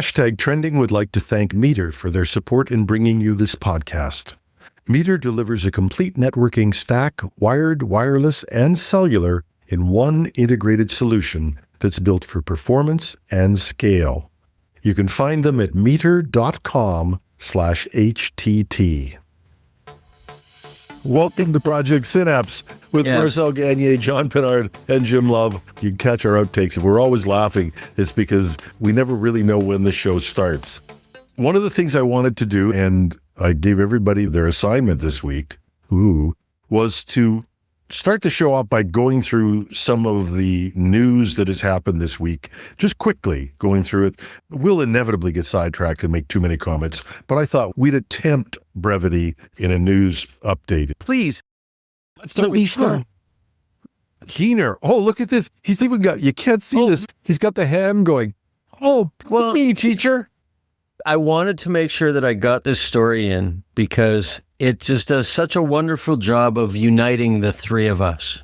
#Trending would like to thank Meter for their support in bringing you this podcast. Meter delivers a complete networking stack, wired, wireless, and cellular in one integrated solution that's built for performance and scale. You can find them at meter.com/HTT. Welcome to Project Synapse with Marcel Gagne, John Pinard, and Jim Love. You can catch our outtakes. If we're always laughing, it's because we never really know when the show starts. One of the things I wanted to do, and I gave everybody their assignment this week, was to start the show off by going through some of the news that has happened this week. Just quickly going through it. We'll inevitably get sidetracked and make too many comments, but I thought we'd attempt brevity in a news update. Please. Let's start with Keener. Oh, look at this. He's even got, you can't see this. He's got the hand going, me, teacher. I wanted to make sure that I got this story in because it just does such a wonderful job of uniting the three of us.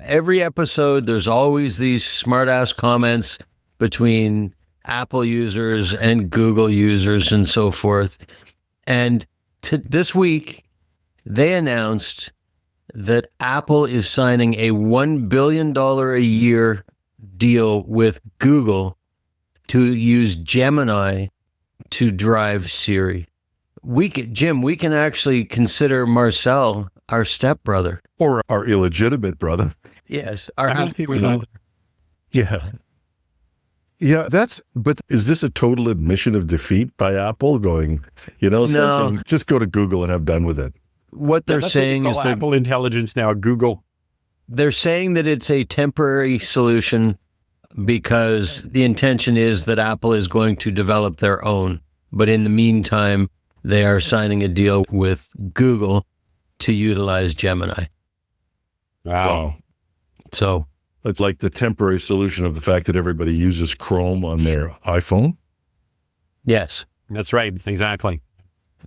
Every episode, there's always these smart-ass comments between Apple users and Google users and so forth. And this week, they announced that Apple is signing a $1 billion a year deal with Google to use Gemini to drive Siri. Jim, we can actually consider Marcel our stepbrother. Or our illegitimate brother. Yes. Our happy brother. Yeah. Yeah, but is this a total admission of defeat by Apple going, something, just go to Google and have done with it? What they're saying is that Apple Intelligence now, Google. They're saying that it's a temporary solution because the intention is that Apple is going to develop their own. But in the meantime, they are signing a deal with Google to utilize Gemini. Wow. So it's like the temporary solution of the fact that everybody uses Chrome on their iPhone. Yes. That's right. Exactly.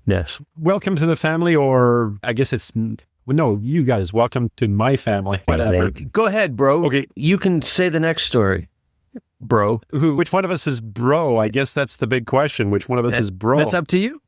Yes. Welcome to the family, or I guess you guys, welcome to my family. Whatever. Go ahead, bro. Okay. You can say the next story. Bro. Which one of us is bro? I guess that's the big question. Which one of us is bro? That's up to you.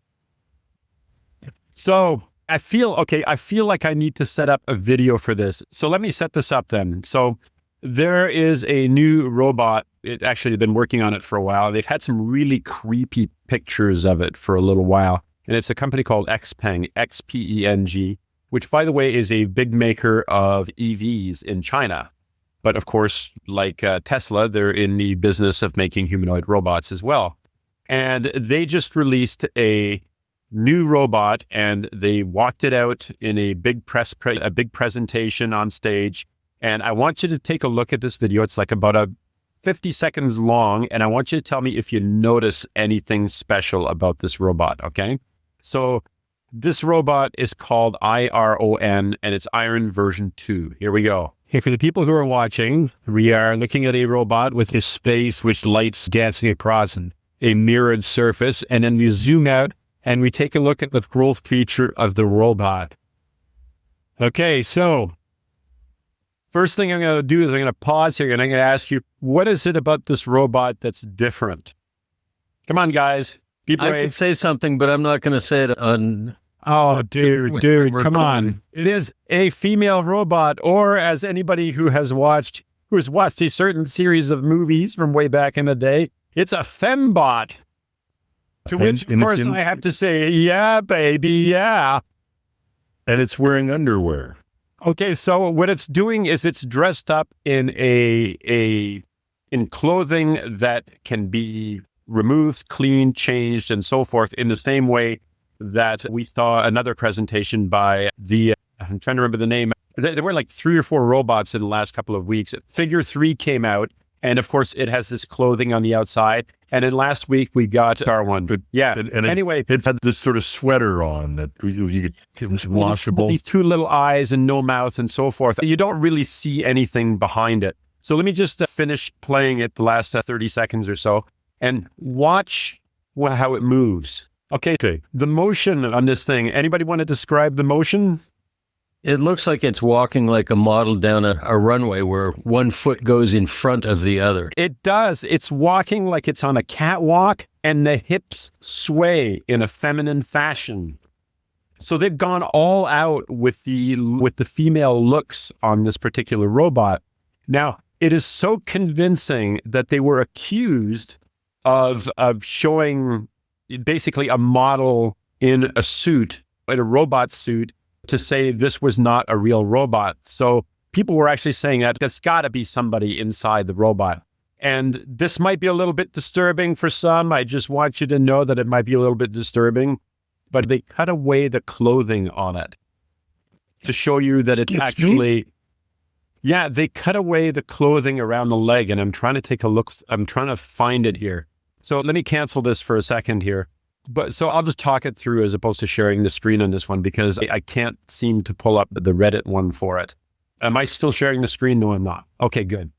So I feel like I need to set up a video for this. So let me set this up then. So there is a new robot. It actually been working on it for a while. They've had some really creepy pictures of it for a little while. And it's a company called Xpeng, Xpeng, which, by the way, is a big maker of EVs in China. But of course, like Tesla, they're in the business of making humanoid robots as well. And they just released a new robot, and they walked it out in a big big presentation on stage. And I want you to take a look at this video. It's like about 50 seconds long. And I want you to tell me if you notice anything special about this robot, okay? So this robot is called IRON, and it's Iron version 2. Here we go. Hey, for the people who are watching, we are looking at a robot with his face, which lights dancing across a mirrored surface. And then we zoom out and we take a look at the growth feature of the robot. Okay, so first thing I'm going to do is I'm going to pause here and I'm going to ask you, what is it about this robot that's different? Come on, guys. Be brave. I could say something, but I'm not going to say it on... Oh, dude, come on. It is a female robot, or as anybody who has watched a certain series of movies from way back in the day, it's a fembot. To which, of course, I have to say, yeah, baby, yeah. And it's wearing underwear. Okay, so what it's doing is it's dressed up in in clothing that can be removed, cleaned, changed, and so forth in the same way that we saw another presentation by I'm trying to remember the name. There were like 3 or 4 robots in the last couple of weeks. Figure 3 came out, and of course it has this clothing on the outside. And then last week we got our one. Anyway, it had this sort of sweater on that it was washable. These 2 little eyes and no mouth and so forth. You don't really see anything behind it. So let me just finish playing it the last 30 seconds or so and watch how it moves. Okay. The motion on this thing. Anybody want to describe the motion? It looks like it's walking like a model down a runway where one foot goes in front of the other. It does. It's walking like it's on a catwalk, and the hips sway in a feminine fashion. So they've gone all out with the female looks on this particular robot. Now, it is so convincing that they were accused of showing basically a model in a suit, in a robot suit, to say this was not a real robot. So people were actually saying that there's got to be somebody inside the robot. And this might be a little bit disturbing for some. I just want you to know that it might be a little bit disturbing, but they cut away the clothing on it to show you that it actually, yeah, they cut away the clothing around the leg. And I'm trying to take a look. I'm trying to find it here. So let me cancel this for a second here. But so I'll just talk it through as opposed to sharing the screen on this one, because I can't seem to pull up the Reddit one for it. Am I still sharing the screen? No, I'm not. Okay, good.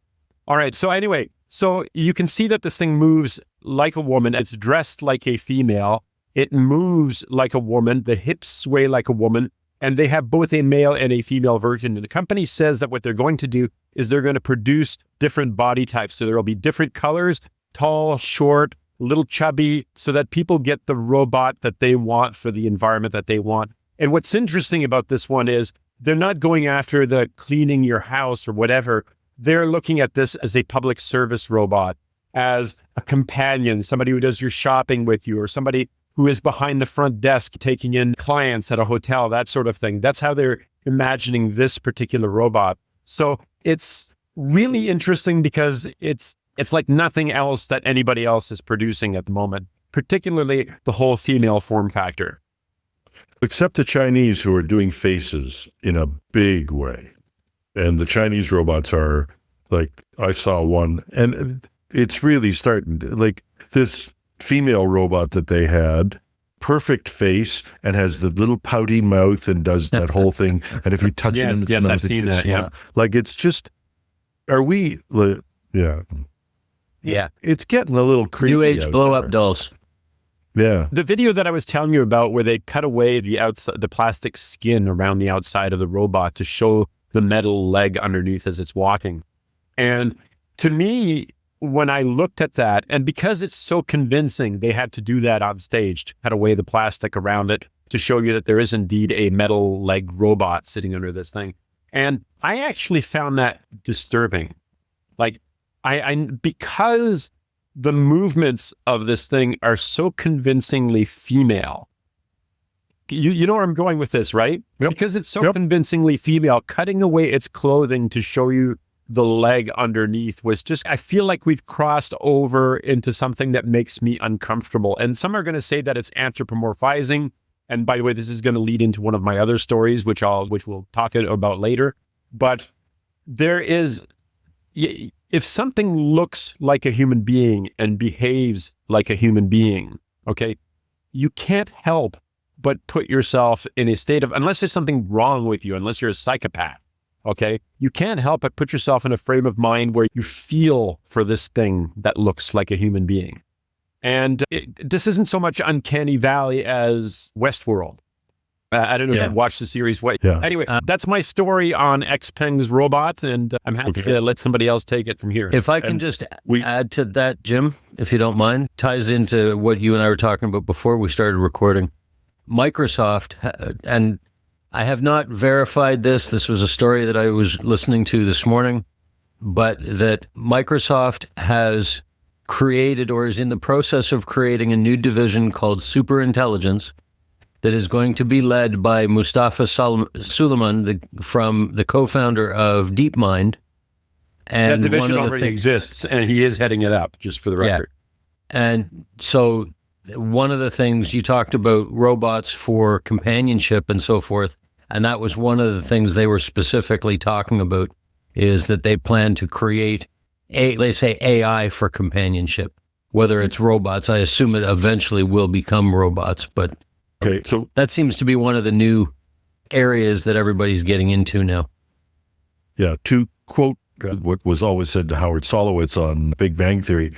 All right. So anyway, so you can see that this thing moves like a woman. It's dressed like a female. It moves like a woman. The hips sway like a woman. And they have both a male and a female version. And the company says that what they're going to do is they're going to produce different body types. So there will be different colors, tall, short, little chubby, so that people get the robot that they want for the environment that they want. And what's interesting about this one is they're not going after the cleaning your house or whatever. They're looking at this as a public service robot, as a companion, somebody who does your shopping with you, or somebody who is behind the front desk taking in clients at a hotel, that sort of thing. That's how they're imagining this particular robot. So it's really interesting because it's like nothing else that anybody else is producing at the moment, particularly the whole female form factor. Except the Chinese, who are doing faces in a big way. And the Chinese robots are like, I saw one, and it's really starting, like this female robot that they had, perfect face, and has the little pouty mouth and does that whole thing. And if you touch it in its mouth, I've seen that, yeah. Like, it's just, are we, yeah. Yeah. It's getting a little creepy. New age blow-up dolls. Yeah. The video that I was telling you about, where they cut away the plastic skin around the outside of the robot to show the metal leg underneath as it's walking. And to me, when I looked at that, and because it's so convincing, they had to do that on stage to cut away the plastic around it to show you that there is indeed a metal leg robot sitting under this thing. And I actually found that disturbing. Like, I because the movements of this thing are so convincingly female. You know where I'm going with this, right? Yep. Because it's so convincingly female, cutting away its clothing to show you the leg underneath was just, I feel like we've crossed over into something that makes me uncomfortable. And some are going to say that it's anthropomorphizing. And by the way, this is going to lead into one of my other stories, which we'll talk about later. But there is, if something looks like a human being and behaves like a human being, okay, you can't help but put yourself in a state of, unless there's something wrong with you, unless you're a psychopath, okay, you can't help but put yourself in a frame of mind where you feel for this thing that looks like a human being. And this isn't so much Uncanny Valley as Westworld. I don't know if you watched the series. Anyway, that's my story on Xpeng's robot, and I'm happy to let somebody else take it from here. If I can add to that, Jim, if you don't mind, ties into what you and I were talking about before we started recording. Microsoft, and I have not verified this. This was a story that I was listening to this morning, but that Microsoft has created or is in the process of creating a new division called Superintelligence that is going to be led by Mustafa Suleyman, from the co-founder of DeepMind. And that division already exists, and he is heading it up, just for the record. Yeah. And so one of the things you talked about, robots for companionship and so forth, and that was one of the things they were specifically talking about, is that they plan to create, they say AI for companionship, whether it's robots. I assume it eventually will become robots, but okay, so that seems to be one of the new areas that everybody's getting into now. Yeah, to quote what was always said to Howard Solowitz on Big Bang Theory,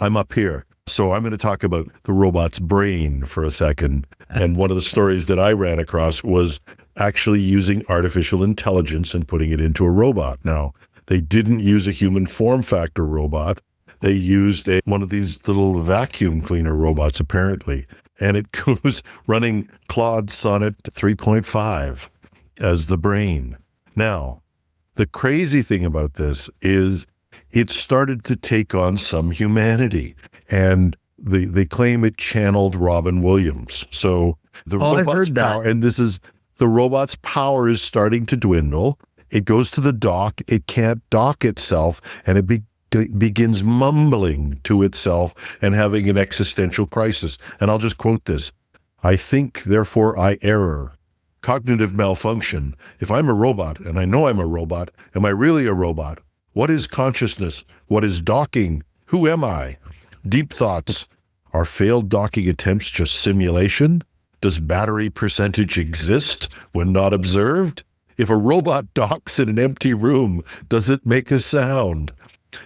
I'm up here. So I'm going to talk about the robot's brain for a second. And one of the stories that I ran across was actually using artificial intelligence and putting it into a robot. Now, they didn't use a human form factor robot. They used one of these little vacuum cleaner robots, apparently. And it goes running Claude Sonnet 3.5 as the brain. Now, the crazy thing about this is it started to take on some humanity. And they claim it channeled Robin Williams. So the robot's power, and this is the robot's power is starting to dwindle. It goes to the dock. It can't dock itself, and it begins mumbling to itself and having an existential crisis. And I'll just quote this. I think, therefore I err. Cognitive malfunction. If I'm a robot, and I know I'm a robot, am I really a robot? What is consciousness? What is docking? Who am I? Deep thoughts. Are failed docking attempts just simulation? Does battery percentage exist when not observed? If a robot docks in an empty room, does it make a sound?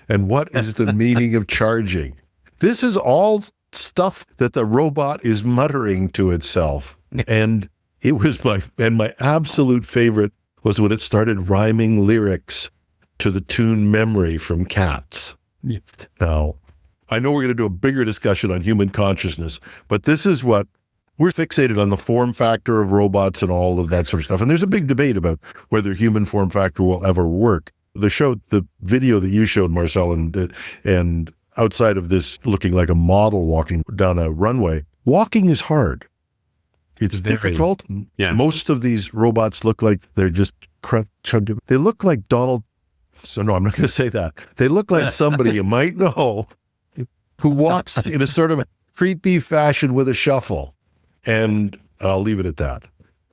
And what is the meaning of charging? This is all stuff that the robot is muttering to itself. And it was my absolute favorite was when it started rhyming lyrics to the tune Memory from Cats. Yeah. Now, I know we're going to do a bigger discussion on human consciousness, but this is what we're fixated on, the form factor of robots and all of that sort of stuff. And there's a big debate about whether human form factor will ever work. The video that you showed, Marcel, and outside of this looking like a model walking down a runway, walking is hard. It's difficult. Yeah. Most of these robots look like they're just they look like Donald. So no, I'm not going to say that. They look like somebody you might know who walks in a sort of creepy fashion with a shuffle. And I'll leave it at that.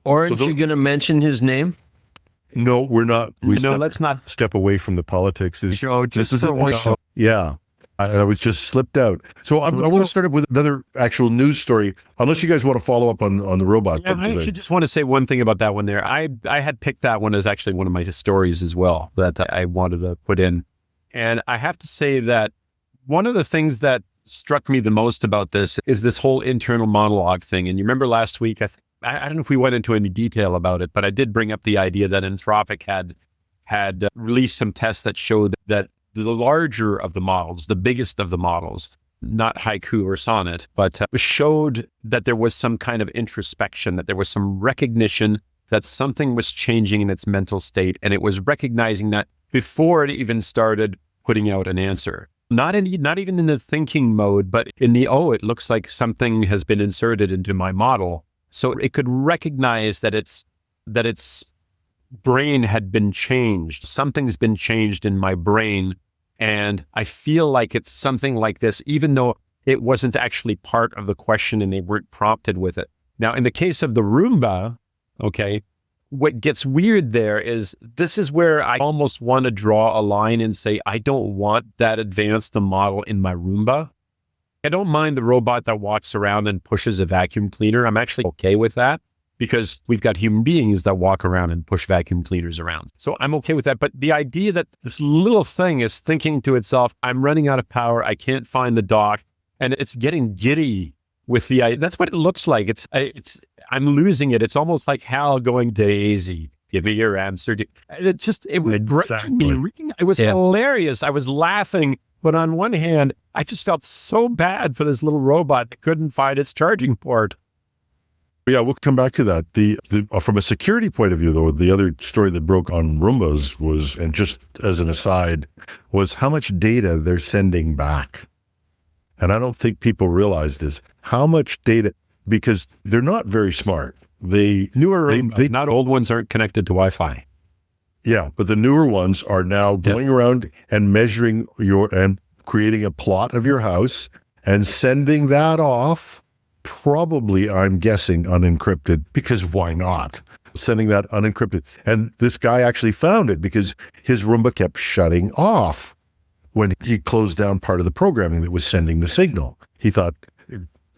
Aren't you going to mention his name? No, we're not. Let's not step away from the politics. This is a show. Yeah. I was just slipped out. So I want to start up with another actual news story, unless you guys want to follow up on the robot. Yeah, I actually just want to say one thing about that one there. I had picked that one as actually one of my stories as well that I wanted to put in. And I have to say that one of the things that struck me the most about this is this whole internal monologue thing. And you remember last week, I don't know if we went into any detail about it, but I did bring up the idea that Anthropic had released some tests that showed that the larger of the models, the biggest of the models, not Haiku or Sonnet, but showed that there was some kind of introspection, that there was some recognition that something was changing in its mental state. And it was recognizing that before it even started putting out an answer. Not even in the thinking mode, but in the, it looks like something has been inserted into my model. So it could recognize that its brain had been changed. Something's been changed in my brain. And I feel like it's something like this, even though it wasn't actually part of the question and they weren't prompted with it. Now, in the case of the Roomba, okay, what gets weird there is this is where I almost want to draw a line and say, I don't want that advanced a model in my Roomba. I don't mind the robot that walks around and pushes a vacuum cleaner. I'm actually okay with that because we've got human beings that walk around and push vacuum cleaners around. So I'm okay with that. But the idea that this little thing is thinking to itself, I'm running out of power. I can't find the dock. And it's getting giddy with that's what it looks like. I'm losing it. It's almost like Hal going, Daisy, give me your answer. It was breaking me. It was hilarious. I was laughing. But on one hand, I just felt so bad for this little robot that couldn't find its charging port. Yeah, we'll come back to that. From a security point of view, though, the other story that broke on Roombas was, and just as an aside, was how much data they're sending back. And I don't think people realize this, how much data, because they're not very smart. Not old ones aren't connected to Wi-Fi. Yeah, but the newer ones are now going around and measuring and creating a plot of your house and sending that off, probably, I'm guessing, unencrypted, because why not? Sending that unencrypted. And this guy actually found it because his Roomba kept shutting off when he closed down part of the programming that was sending the signal. He thought,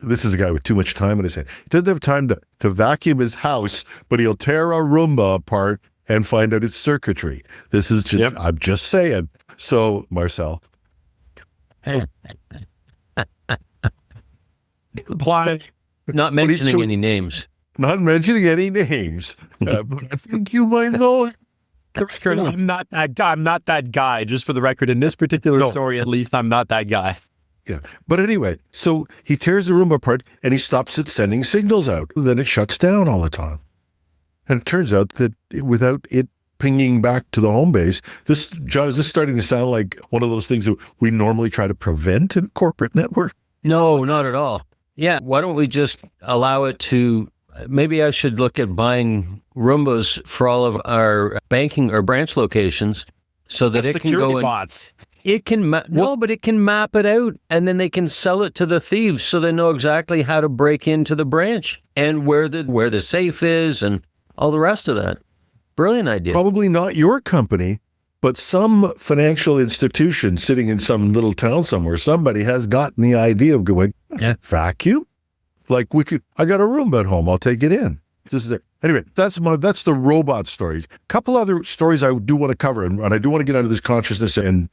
this is a guy with too much time in his head. He doesn't have time to vacuum his house, but he'll tear a Roomba apart and find out its circuitry. This is just, I'm just saying. So, Marcel. Not mentioning any names. not mentioning any names, but I think you might know. The record, I'm not that guy. Just for the record, in this particular story, at least, I'm not that guy. Yeah. But anyway, so he tears the room apart and he stops it sending signals out. Then it shuts down all the time. And it turns out that without it pinging back to the home base, John, is this starting to sound like one of those things that we normally try to prevent in a corporate network? No, not at all. Yeah. Why don't we just allow it to, maybe I should look at buying Roombas for all of our banking or branch locations so that it can go in. Bots. It can, but it can map it out and then they can sell it to the thieves so they know exactly how to break into the branch and where the safe is and all the rest of that. Brilliant idea. Probably not your company, but some financial institution sitting in some little town somewhere, somebody has gotten the idea of going, vacuum? Like I got a Roomba at home, I'll take it in. This is it. Anyway, that's the robot stories. A couple other stories I do want to cover, and I do want to get into this consciousness and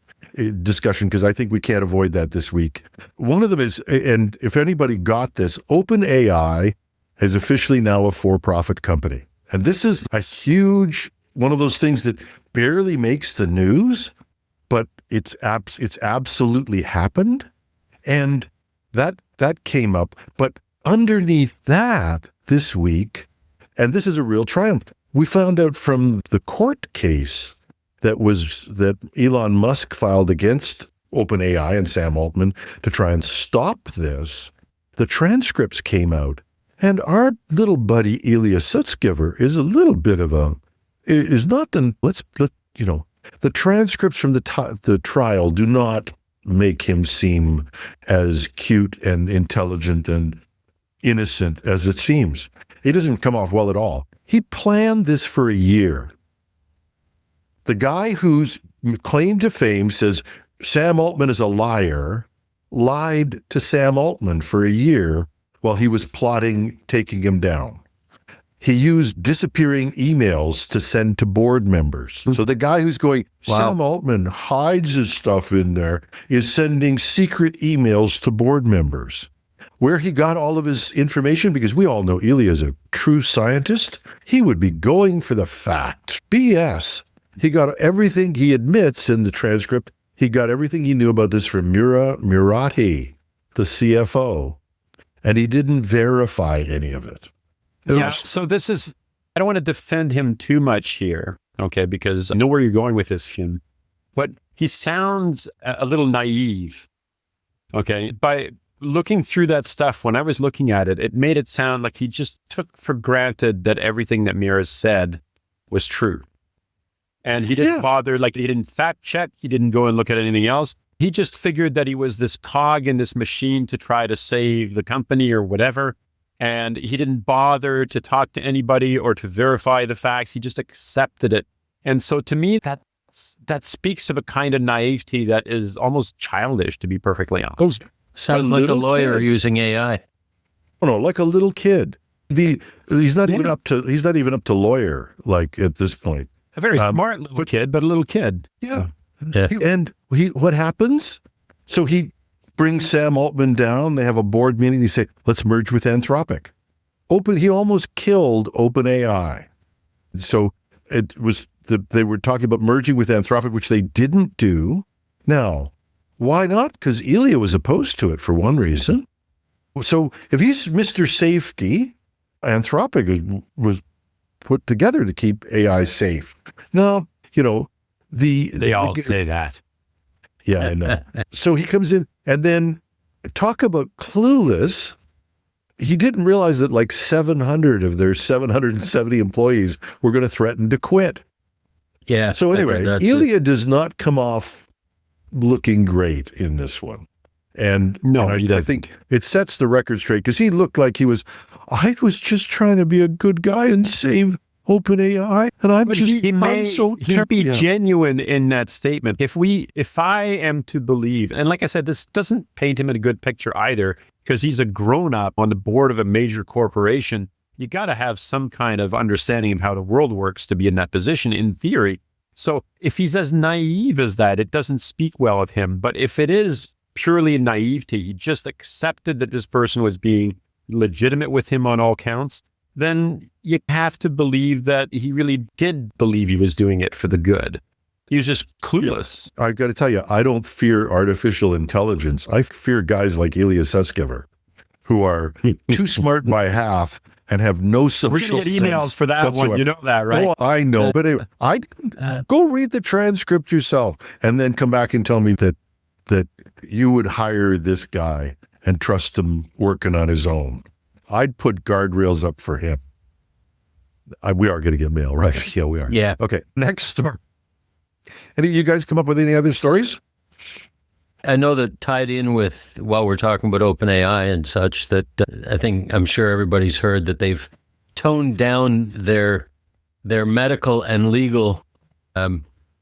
discussion because I think we can't avoid that this week. One of them is, and if anybody got this, OpenAI is officially now a for-profit company. And this is a huge, one of those things that barely makes the news, but it's absolutely happened. And that came up. But underneath that this week, and this is a real triumph, we found out from the court case that Elon Musk filed against OpenAI and Sam Altman to try and stop this. The transcripts came out. And our little buddy Ilya Sutskever is a little bit of the transcripts from the trial do not make him seem as cute and intelligent and innocent as it seems. He doesn't come off well at all. He planned this for a year. The guy whose claim to fame says Sam Altman is a liar lied to Sam Altman for a year while he was plotting taking him down. He used disappearing emails to send to board members. So the guy who's going, Sam Altman hides his stuff in there, is sending secret emails to board members. Where he got all of his information, because we all know Ilya is a true scientist, he would be going for the facts. BS. He got everything, he admits in the transcript, he got everything he knew about this from Murati, the CFO. And he didn't verify any of it. Yeah, so this is, I don't want to defend him too much here, okay, because I know where you're going with this, Jim, but he sounds a little naive, okay? By looking through that stuff, when I was looking at it, it made it sound like he just took for granted that everything that Mira said was true. And he didn't bother, like he didn't fact check, he didn't go and look at anything else. He just figured that he was this cog in this machine to try to save the company or whatever. And he didn't bother to talk to anybody or to verify the facts. He just accepted it. And so to me, that speaks of a kind of naivety that is almost childish, to be perfectly honest. Sounds like a lawyer using AI. Oh no, like a little kid. He's not even up to lawyer, like at this point. A very smart little kid, but a little kid. Yeah. And what happens? So he brings Sam Altman down. They have a board meeting. They say, let's merge with Anthropic. He almost killed OpenAI. So it was they were talking about merging with Anthropic, which they didn't do. Now, why not? Because Ilya was opposed to it for one reason. So if he's Mr. Safety, Anthropic was put together to keep AI safe. Now, they all say that. Yeah, I know. So he comes in and then talk about clueless. He didn't realize that like 700 of their 770 employees were going to threaten to quit. Yeah. So anyway, Ilya does not come off looking great in this one. And I think it sets the record straight because he looked like I was just trying to be a good guy and save OpenAI, and he'd be genuine in that statement. If I am to believe, and like I said, this doesn't paint him in a good picture either, because he's a grown-up on the board of a major corporation. You got to have some kind of understanding of how the world works to be in that position, in theory. So if he's as naive as that, it doesn't speak well of him. But if it is purely naivety, he just accepted that this person was being legitimate with him on all counts, then you have to believe that he really did believe he was doing it for the good. He was just clueless. Yeah. I've got to tell you, I don't fear artificial intelligence. I fear guys like Ilya Sutskever, who are too smart by half and have no social We're going to get emails for that whatsoever. one. You know that, right? Oh, I know. But anyway, go read the transcript yourself and then come back and tell me that you would hire this guy and trust him working on his own. I'd put guardrails up for him. We are going to get mail, right? Yeah, we are. Yeah. Okay, next story. Any of you guys come up with any other stories? I know that tied in with, while we're talking about OpenAI and such, that I'm sure everybody's heard that they've toned down their medical and legal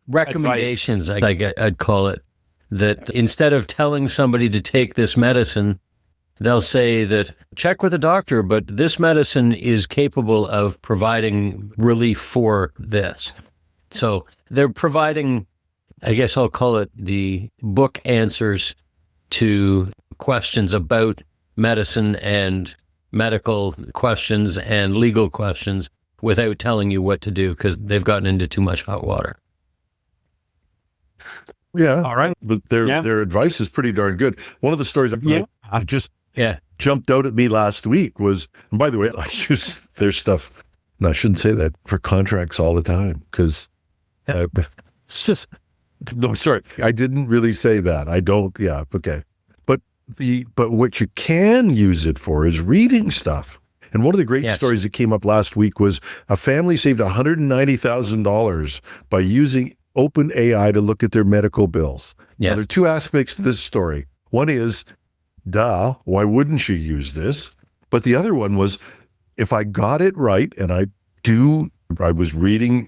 recommendations, I'd call it, that instead of telling somebody to take this medicine, they'll say that check with a doctor, but this medicine is capable of providing relief for this. So they're providing, I guess I'll call it, the book answers to questions about medicine and medical questions and legal questions without telling you what to do because they've gotten into too much hot water. Yeah. All right. But their advice is pretty darn good. One of the stories I've just jumped out at me last week was, and by the way, I use their stuff, and I shouldn't say that, for contracts all the time because it's just, no, sorry, I didn't really say that. I don't, yeah, okay. But what you can use it for is reading stuff. And one of the great stories that came up last week was a family saved $190,000 by using OpenAI to look at their medical bills. Yeah. Now, there are two aspects to this story. One is, why wouldn't you use this? But the other one was, if I got it right, and I was reading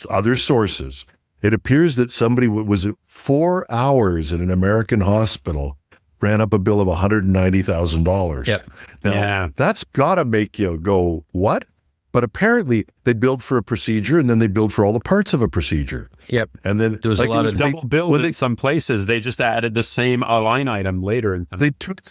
other sources, it appears that somebody was 4 hours in an American hospital ran up a bill of $190,000. Yep. Now, that's got to make you go, what? But apparently they billed for a procedure and then they billed for all the parts of a procedure. Yep. And then there was a lot of double billed in some places. They just added the same line item later. They took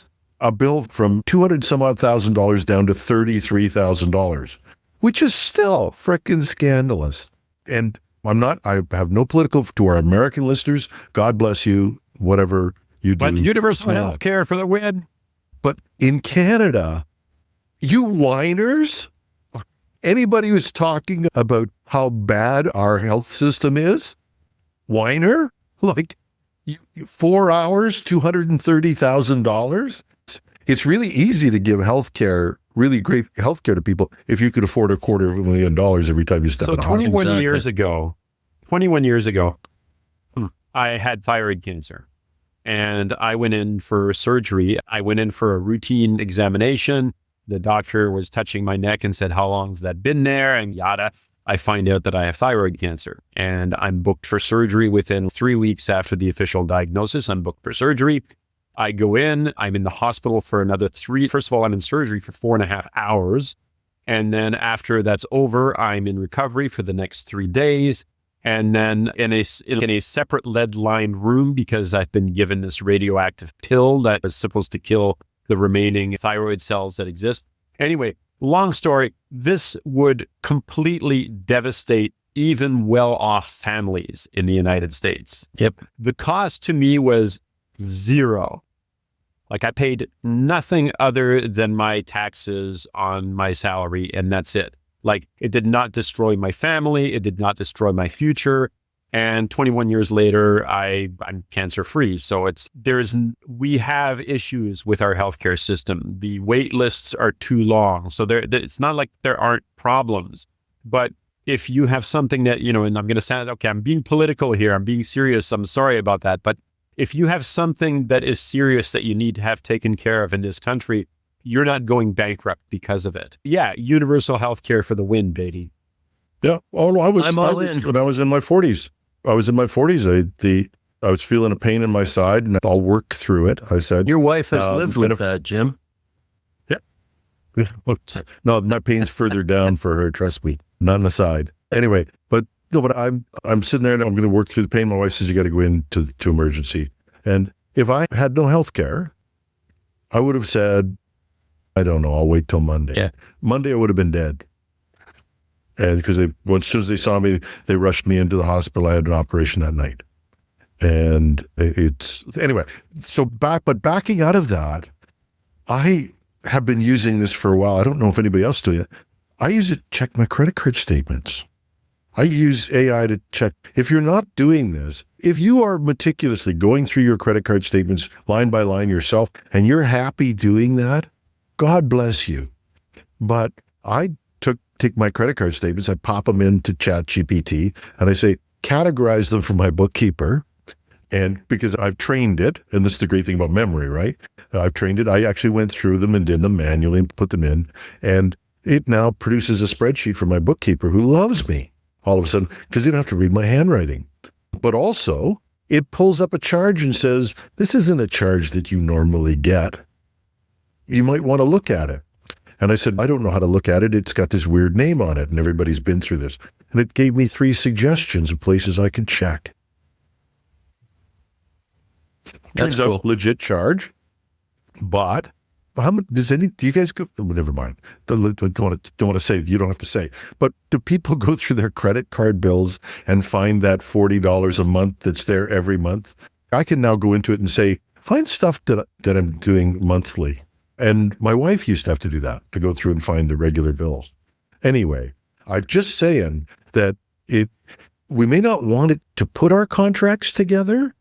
a bill from $200,000 down to $33,000, which is still frickin' scandalous. And I have no political to our American listeners. God bless you, whatever you do. But universal health care for the win. But in Canada, you whiners, anybody who's talking about how bad our health system is, whiner, like 4 hours, $230,000. It's really easy to give healthcare, really great healthcare to people if you could afford $250,000 every time you step in a hospital. 21 years ago, I had thyroid cancer. And I went in for surgery. I went in for a routine examination. The doctor was touching my neck and said, how long has that been there? And yada. I find out that I have thyroid cancer. And I'm booked for surgery within 3 weeks after the official diagnosis. I'm booked for surgery. I go in. I'm in the hospital for another 3. First of all, I'm in surgery for 4.5 hours. And then after that's over, I'm in recovery for the next 3 days. And then in a separate lead-lined room, because I've been given this radioactive pill that is supposed to kill the remaining thyroid cells that exist. Anyway, long story, this would completely devastate even well-off families in the United States. Yep. The cost to me was zero. Like I paid nothing other than my taxes on my salary, and that's it. Like it did not destroy my family. It did not destroy my future. And 21 years later, I'm cancer free. So we have issues with our healthcare system. The wait lists are too long. So it's not like there aren't problems, but if you have something that, and I'm going to sound, okay, I'm being political here. I'm being serious. I'm sorry about that. But if you have something that is serious that you need to have taken care of in this country, you're not going bankrupt because of it. Yeah, universal health care for the win, baby. Yeah. Oh, no, I was in. When I was in my 40s. I was feeling a pain in my side, and I'll work through it. I said, your wife has lived with that, Jim. Yeah. No, my pain's further down for her. Trust me, not on the side. Anyway, but I'm sitting there and I'm going to work through the pain. My wife says you got to go into emergency, and if I had no health care, I would have said, I don't know. I'll wait till Monday. Yeah. Monday, I would have been dead. And because as soon as they saw me, they rushed me into the hospital. I had an operation that night. And anyway, so backing out of that, I have been using this for a while. I don't know if anybody else do it. I use it to check my credit card statements. I use AI to check. If you're not doing this, if you are meticulously going through your credit card statements line by line yourself, and you're happy doing that, God bless you. But I take my credit card statements, I pop them into ChatGPT, and I say, categorize them for my bookkeeper. And because I've trained it, and this is the great thing about memory, right? I've trained it. I actually went through them and did them manually and put them in. And it now produces a spreadsheet for my bookkeeper who loves me all of a sudden because they don't have to read my handwriting. But also, it pulls up a charge and says, this isn't a charge that you normally get. You might want to look at it. And I said, I don't know how to look at it. It's got this weird name on it, and everybody's been through this. And it gave me 3 suggestions of places I could check. Turns out, legit charge, but how much do you guys go? Oh, never mind. Don't want to say. You don't have to say. But do people go through their credit card bills and find that $40 a month that's there every month? I can now go into it and say, find stuff that I'm doing monthly. And my wife used to have to do that, to go through and find the regular bills. Anyway, I'm just saying that we may not want it to put our contracts together,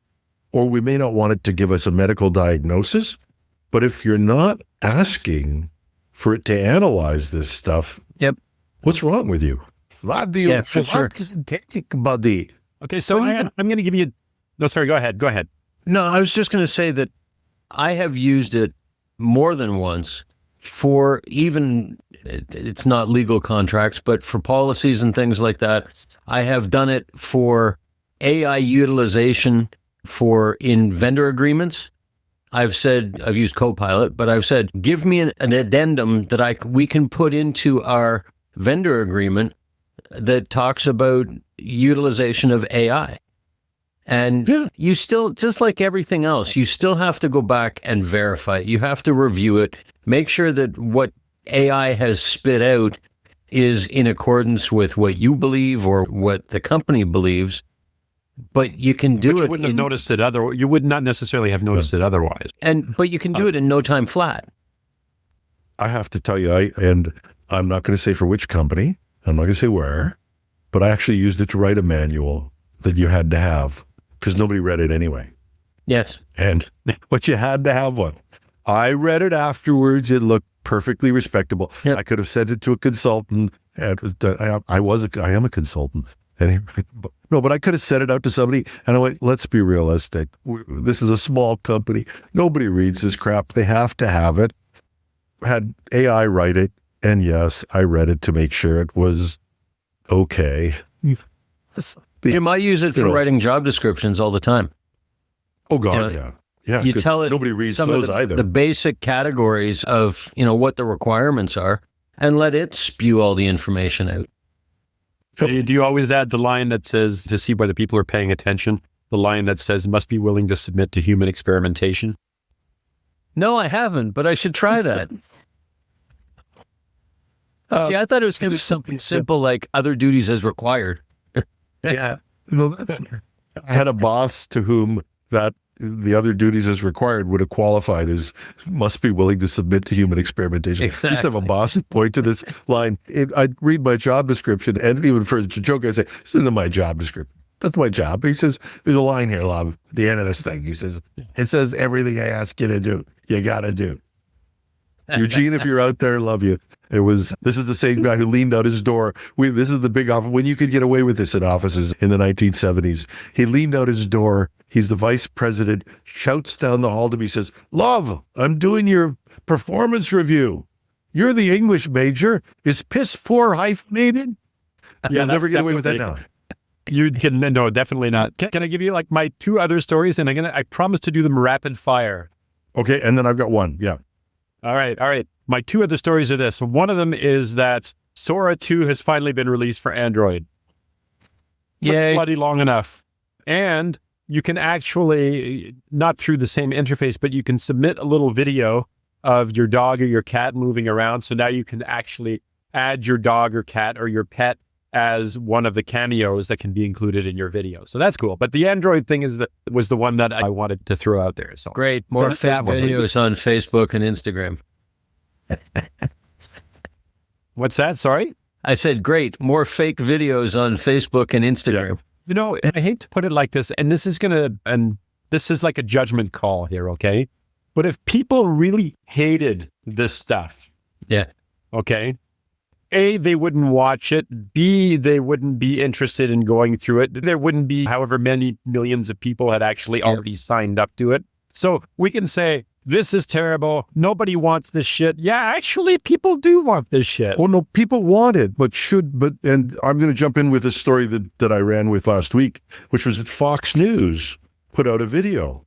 or we may not want it to give us a medical diagnosis. But if you're not asking for it to analyze this stuff, what's wrong with you? Yeah, for sure. Buddy. Okay, so I'm going to give you... No, sorry, go ahead. No, I was just going to say that I have used it more than once for even, it's not legal contracts, but for policies and things like that. I have done it for AI utilization in vendor agreements. I've used Copilot, but I've said, give me an addendum that we can put into our vendor agreement that talks about utilization of AI. And you still, just like everything else, you still have to go back and verify it. You have to review it, make sure that what AI has spit out is in accordance with what you believe or what the company believes. But you can do it. You wouldn't have noticed it you would not necessarily have noticed it otherwise. But you can do it in no time flat. I have to tell you, and I'm not going to say for which company, I'm not going to say where, but I actually used it to write a manual that you had to have because nobody read it anyway. Yes. But you had to have one. I read it afterwards. It looked perfectly respectable. Yep. I could have sent it to a consultant. I am a consultant. But I could have sent it out to somebody, and I went, let's be realistic. This is a small company. Nobody reads this crap. They have to have it. Had AI write it, and yes, I read it to make sure it was okay. You might use it for writing job descriptions all the time. Oh, God, yeah. You tell it nobody reads those either. The basic categories of, what the requirements are, and let it spew all the information out. Do you always add the line that says, to see whether people are paying attention, the line that says, must be willing to submit to human experimentation? No, I haven't, but I should try that. See, I thought it was going to be something simple like other duties as required. Yeah. I had a boss to whom the other duties as required would have qualified as must be willing to submit to human experimentation. Exactly. I used to have a boss who'd point to this line. I'd read my job description, and even for a joke, I'd say, this isn't my job description. That's my job. He says, there's a line here, love, at the end of this thing. He says, it says everything I ask you to do, you got to do. Eugene, if you're out there, love you. This is the same guy who leaned out his door. This is the big office. When you could get away with this in offices in the 1970s, he leaned out his door. He's the vice president, shouts down the hall to me, says, love, I'm doing your performance review. You're the English major. Is piss poor hyphenated? You'll never get away with that now. You can, no, definitely not. Can I give you like my 2 other stories? And I promise to do them rapid fire. Okay. And then I've got one. Yeah. All right. My 2 other stories are this. One of them is that Sora 2 has finally been released for Android. Yay. Bloody long enough. And you can actually, not through the same interface, but you can submit a little video of your dog or your cat moving around. So now you can actually add your dog or cat or your pet as one of the cameos that can be included in your video. So that's cool. But the Android thing was the one that I wanted to throw out there. So great. More fake videos on Facebook and Instagram. What's that? Sorry? I said, great. More fake videos on Facebook and Instagram. Yeah. You know, I hate to put it like this, and this is like a judgment call here, okay? But if people really hated this stuff, okay, A, they wouldn't watch it. B, they wouldn't be interested in going through it. There wouldn't be however many millions of people had actually already signed up to it. So we can say, this is terrible. Nobody wants this shit. Yeah, actually, people do want this shit. Oh, no, people want it, and I'm going to jump in with a story that I ran with last week, which was that Fox News put out a video.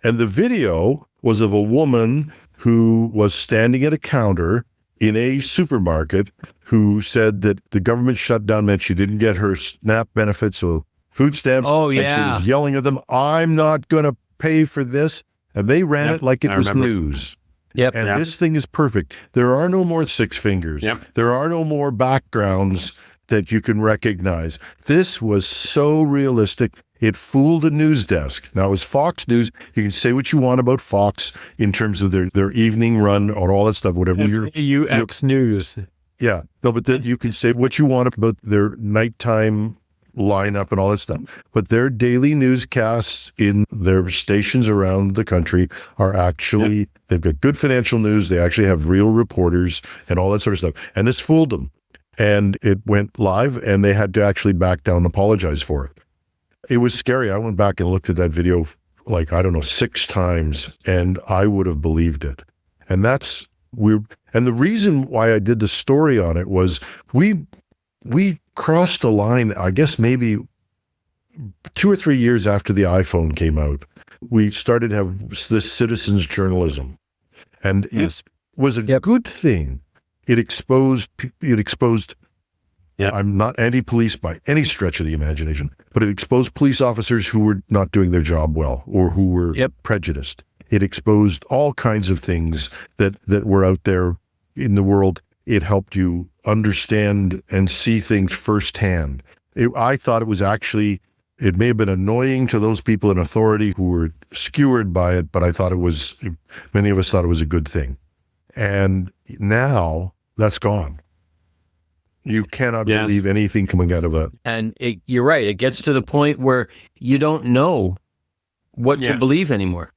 And the video was of a woman who was standing at a counter in a supermarket who said that the government shutdown meant she didn't get her SNAP benefits or food stamps. Oh, yeah. And she was yelling at them, I'm not going to pay for this. And they ran it like it was news. Yep. And this thing is perfect. There are no more six fingers. Yep. There are no more backgrounds that you can recognize. This was so realistic. It fooled a news desk. Now, it was Fox News. You can say what you want about Fox in terms of their evening run or all that stuff, whatever UX News. Yeah. No, but then you can say what you want about their nighttime lineup and all that stuff. But their daily newscasts in their stations around the country are actually, they've got good financial news. They actually have real reporters and all that sort of stuff. And this fooled them. And it went live and they had to actually back down and apologize for it. It was scary. I went back and looked at that video like, I don't know, 6 times, and I would have believed it. And that's weird. And the reason why I did the story on it was we crossed a line, I guess maybe 2 or 3 years after the iPhone came out. We started to have this citizens journalism. And it was a good thing. It exposed I'm not anti-police by any stretch of the imagination, but it exposed police officers who were not doing their job well or who were prejudiced. It exposed all kinds of things that were out there in the world. It helped you understand and see things firsthand. I thought it was actually, it may have been annoying to those people in authority who were skewered by it, but I thought many of us thought it was a good thing. And now that's gone. You cannot believe anything coming out of it. And you're right. It gets to the point where you don't know what to believe anymore.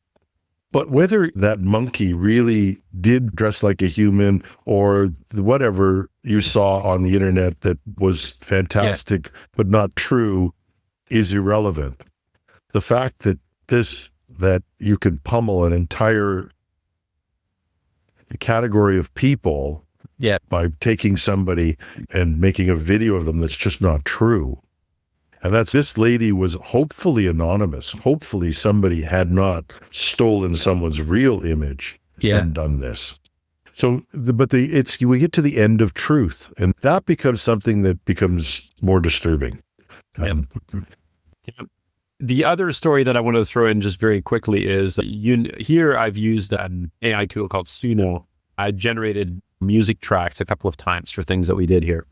But whether that monkey really did dress like a human or whatever you saw on the internet that was fantastic but not true is irrelevant. The fact that you could pummel an entire category of people by taking somebody and making a video of them that's just not true. And this lady was hopefully anonymous. Hopefully somebody had not stolen someone's real image and done this. So, we get to the end of truth, and that becomes something that becomes more disturbing. The other story that I want to throw in just very quickly is here I've used an AI tool called Suno. I generated music tracks a couple of times for things that we did here.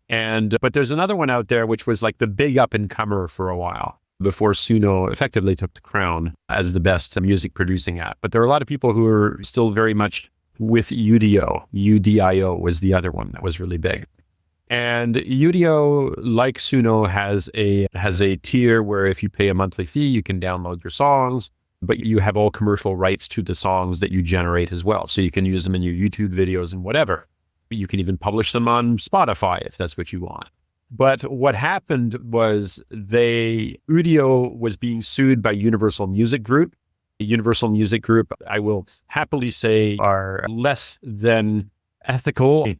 But there's another one out there, which was like the big up and comer for a while before Suno effectively took the crown as the best music producing app. But there are a lot of people who are still very much with Udio. UDIO was the other one that was really big. And Udio, like Suno, has a tier where if you pay a monthly fee, you can download your songs, but you have all commercial rights to the songs that you generate as well. So you can use them in your YouTube videos and whatever. You can even publish them on Spotify if that's what you want. But what happened was Udio was being sued by Universal Music Group. Universal Music Group, I will happily say, are less than ethical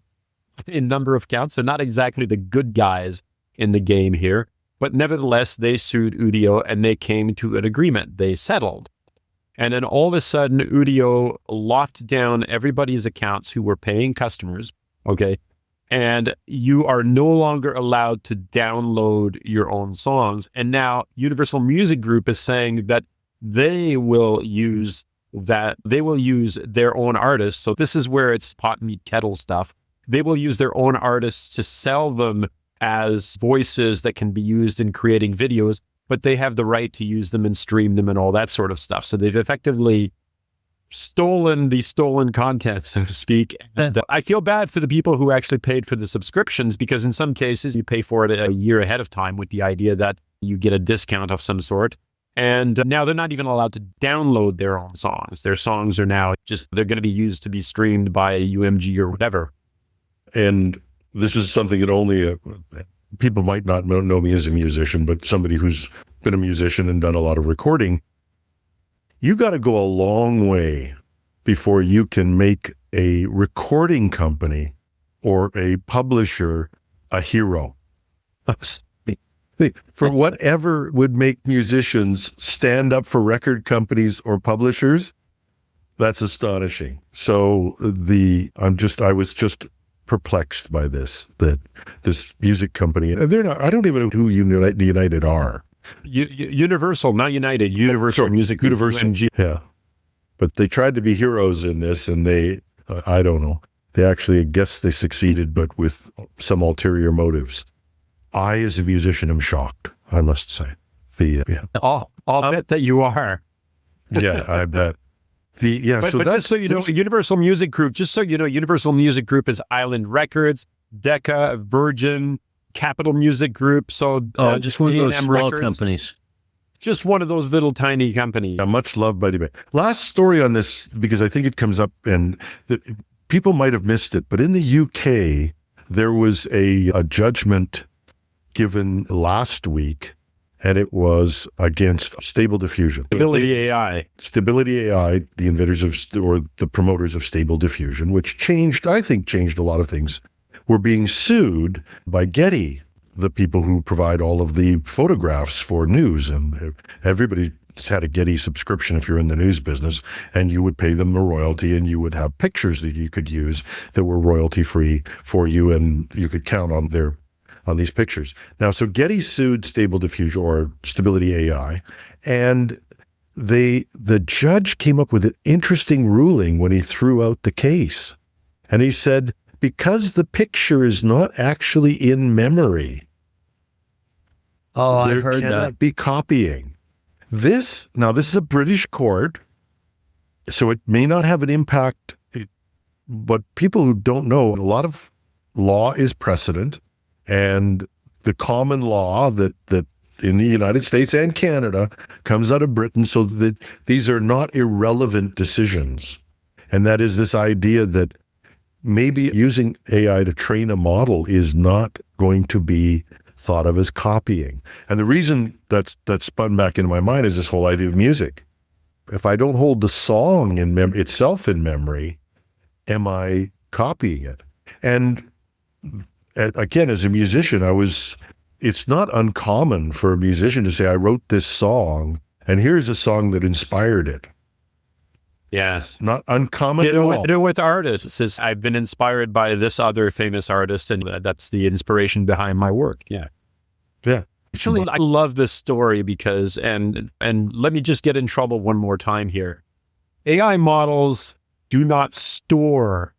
in number of counts. They're not exactly the good guys in the game here. But nevertheless, they sued Udio and they came to an agreement. They settled. And then all of a sudden, Udio locked down everybody's accounts who were paying customers, okay? And you are no longer allowed to download your own songs. And now Universal Music Group is saying that they will use that they will use their own artists. So this is where it's pot, meat, kettle stuff. They will use their own artists to sell them as voices that can be used in creating videos, but they have the right to use them and stream them and all that sort of stuff. So they've effectively stolen the stolen content, so to speak. And I feel bad for the people who actually paid for the subscriptions, because in some cases you pay for it a year ahead of time with the idea that you get a discount of some sort. And now they're not even allowed to download their own songs. Their songs are now they're going to be used to be streamed by UMG or whatever. And this is something that only people might not know me as a musician, but somebody who's been a musician and done a lot of recording. You got to go a long way before you can make a recording company or a publisher a hero. For whatever would make musicians stand up for record companies or publishers, that's astonishing. So I was just perplexed by this music company. They're not. I don't even know who United are. Universal, not United. Universal Music Group. Universal, UMG. yeah. But they tried to be heroes in this, and they, I don't know. They actually, I guess they succeeded, but with some ulterior motives. I, as a musician, am shocked, I must say. I'll bet that you are. Yeah, I bet. But that's just so you know, Universal Music Group, just so you know, Universal Music Group is Island Records, Decca, Virgin, Capitol Music Group. So just one of those small companies. Just one of those little tiny companies. Much loved by debate. Last story on this, because I think it comes up and people might have missed it, but in the UK, there was a judgment given last week, and it was against Stable Diffusion. Stability AI, the inventors or the promoters of Stable Diffusion, which I think changed a lot of things, were being sued by Getty, the people who provide all of the photographs for news. And everybody's had a Getty subscription if you're in the news business, and you would pay them a royalty, and you would have pictures that you could use that were royalty free for you, and you could count on these pictures. Now, so Getty sued Stable Diffusion or Stability AI, and the judge came up with an interesting ruling when he threw out the case. And he said, because the picture is not actually in memory, I heard cannot that. be copying. This is a British court, so it may not have an impact, but people who don't know, a lot of law is precedent, and the common law that in the United States and Canada comes out of Britain, so that these are not irrelevant decisions. And that is this idea that maybe using AI to train a model is not going to be thought of as copying. And the reason that spun back into my mind is this whole idea of music. If I don't hold the song itself in memory, am I copying it? And again, as a musician, it's not uncommon for a musician to say, I wrote this song, and here's a song that inspired it. Yes. Not uncommon at all. Do with artists. I've been inspired by this other famous artist, and that's the inspiration behind my work. Yeah. Yeah. Actually, I love this story because, and let me just get in trouble one more time here. AI models do not store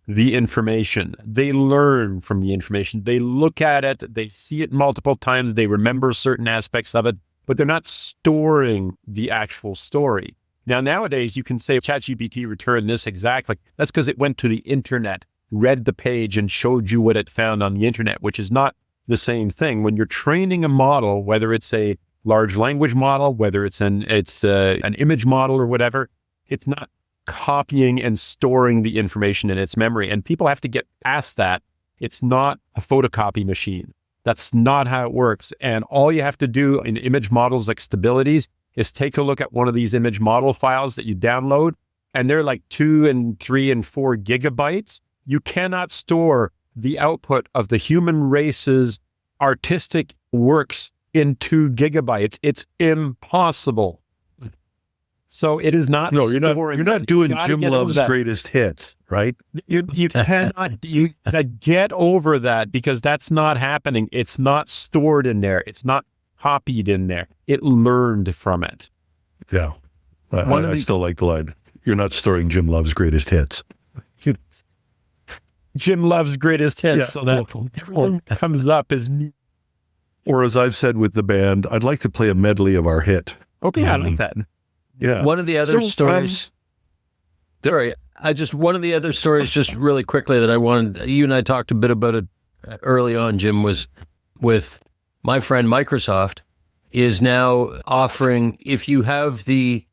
the information. They learn from the information. They look at it, they see it multiple times, they remember certain aspects of it, but they're not storing the actual story. Now, nowadays, you can say ChatGPT returned this exactly. That's because it went to the internet, read the page, and showed you what it found on the internet, which is not the same thing. When you're training a model, whether it's a large language model, whether it's an image model or whatever, it's not copying and storing the information in its memory. And people have to get past that. It's not a photocopy machine. That's not how it works. And all you have to do in image models like Stabilities is take a look at one of these image model files that you download, and they're like 2 and 3 and 4 gigabytes. You cannot store the output of the human race's artistic works in 2 gigabytes. It's impossible. So it is not. No, you're not doing Jim Love's greatest hits, right? You cannot get over that, because that's not happening. It's not stored in there. It's not copied in there. It learned from it. Yeah. I still like the line. you're not storing Jim Love's greatest hits. Jim Love's greatest hits, Yeah. so that everyone comes up as new. Or as I've said with the band, I'd like to play a medley of our hit. Oh, yeah, I like that. Yeah. One of the other stories. One of the other stories, just really quickly, that I wanted. You and I talked a bit about it early on, Jim, was with my friend Microsoft is now offering, if you have these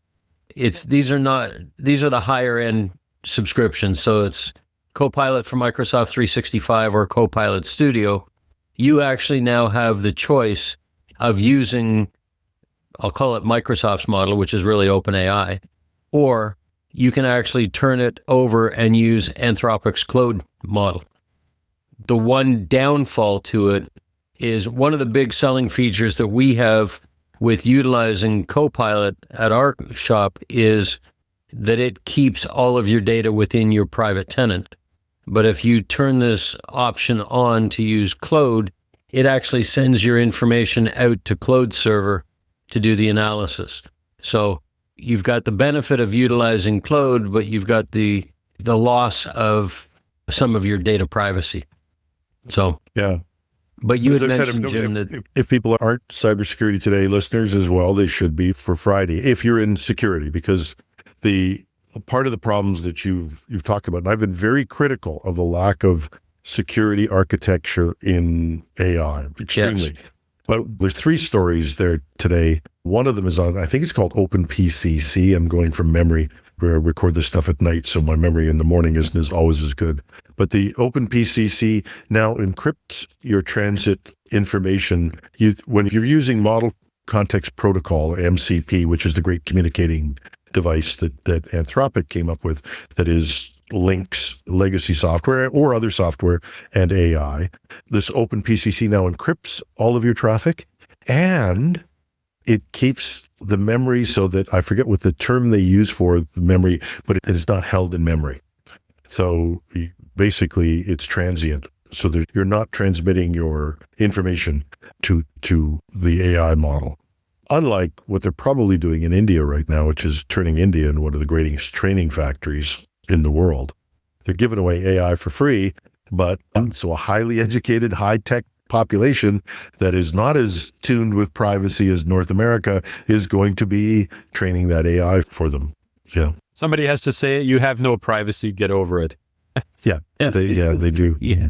are the higher end subscriptions. So it's Copilot for Microsoft 365 or Copilot Studio. You actually now have the choice of using, I'll call it Microsoft's model, which is really OpenAI, or you can actually turn it over and use Anthropic's Claude model. The one downfall to it is one of the big selling features that we have with utilizing Copilot at our shop is that it keeps all of your data within your private tenant. But if you turn this option on to use Claude, it actually sends your information out to Claude server to do the analysis. So you've got the benefit of utilizing Claude, but you've got the loss of some of your data privacy. So yeah. But you As had I mentioned, said, Jim, that if people aren't Cybersecurity Today listeners as well, they should be for Friday, if you're in security, because the part of the problems that you've talked about, and I've been very critical of the lack of security architecture in AI, extremely. Yes. But there's 3 stories there today. One of them is on, I think it's called OpenPCC. I'm going from memory, where I record this stuff at night, so my memory in the morning isn't always as good. But the OpenPCC now encrypts your transit information. When you're using Model Context Protocol, or MCP, which is the great communicating device that Anthropic came up with, that is links legacy software or other software and AI. This OpenPCC now encrypts all of your traffic, and it keeps the memory so that, I forget what the term they use for the memory, but it is not held in memory. So basically it's transient, so that you're not transmitting your information to the AI model. Unlike what they're probably doing in India right now, which is turning India into one of the greatest training factories in the world. They're giving away AI for free, but so a highly educated, high-tech population that is not as tuned with privacy as North America is going to be training that AI for them. Yeah. Somebody has to say, you have no privacy, get over it. Yeah, they do. yeah.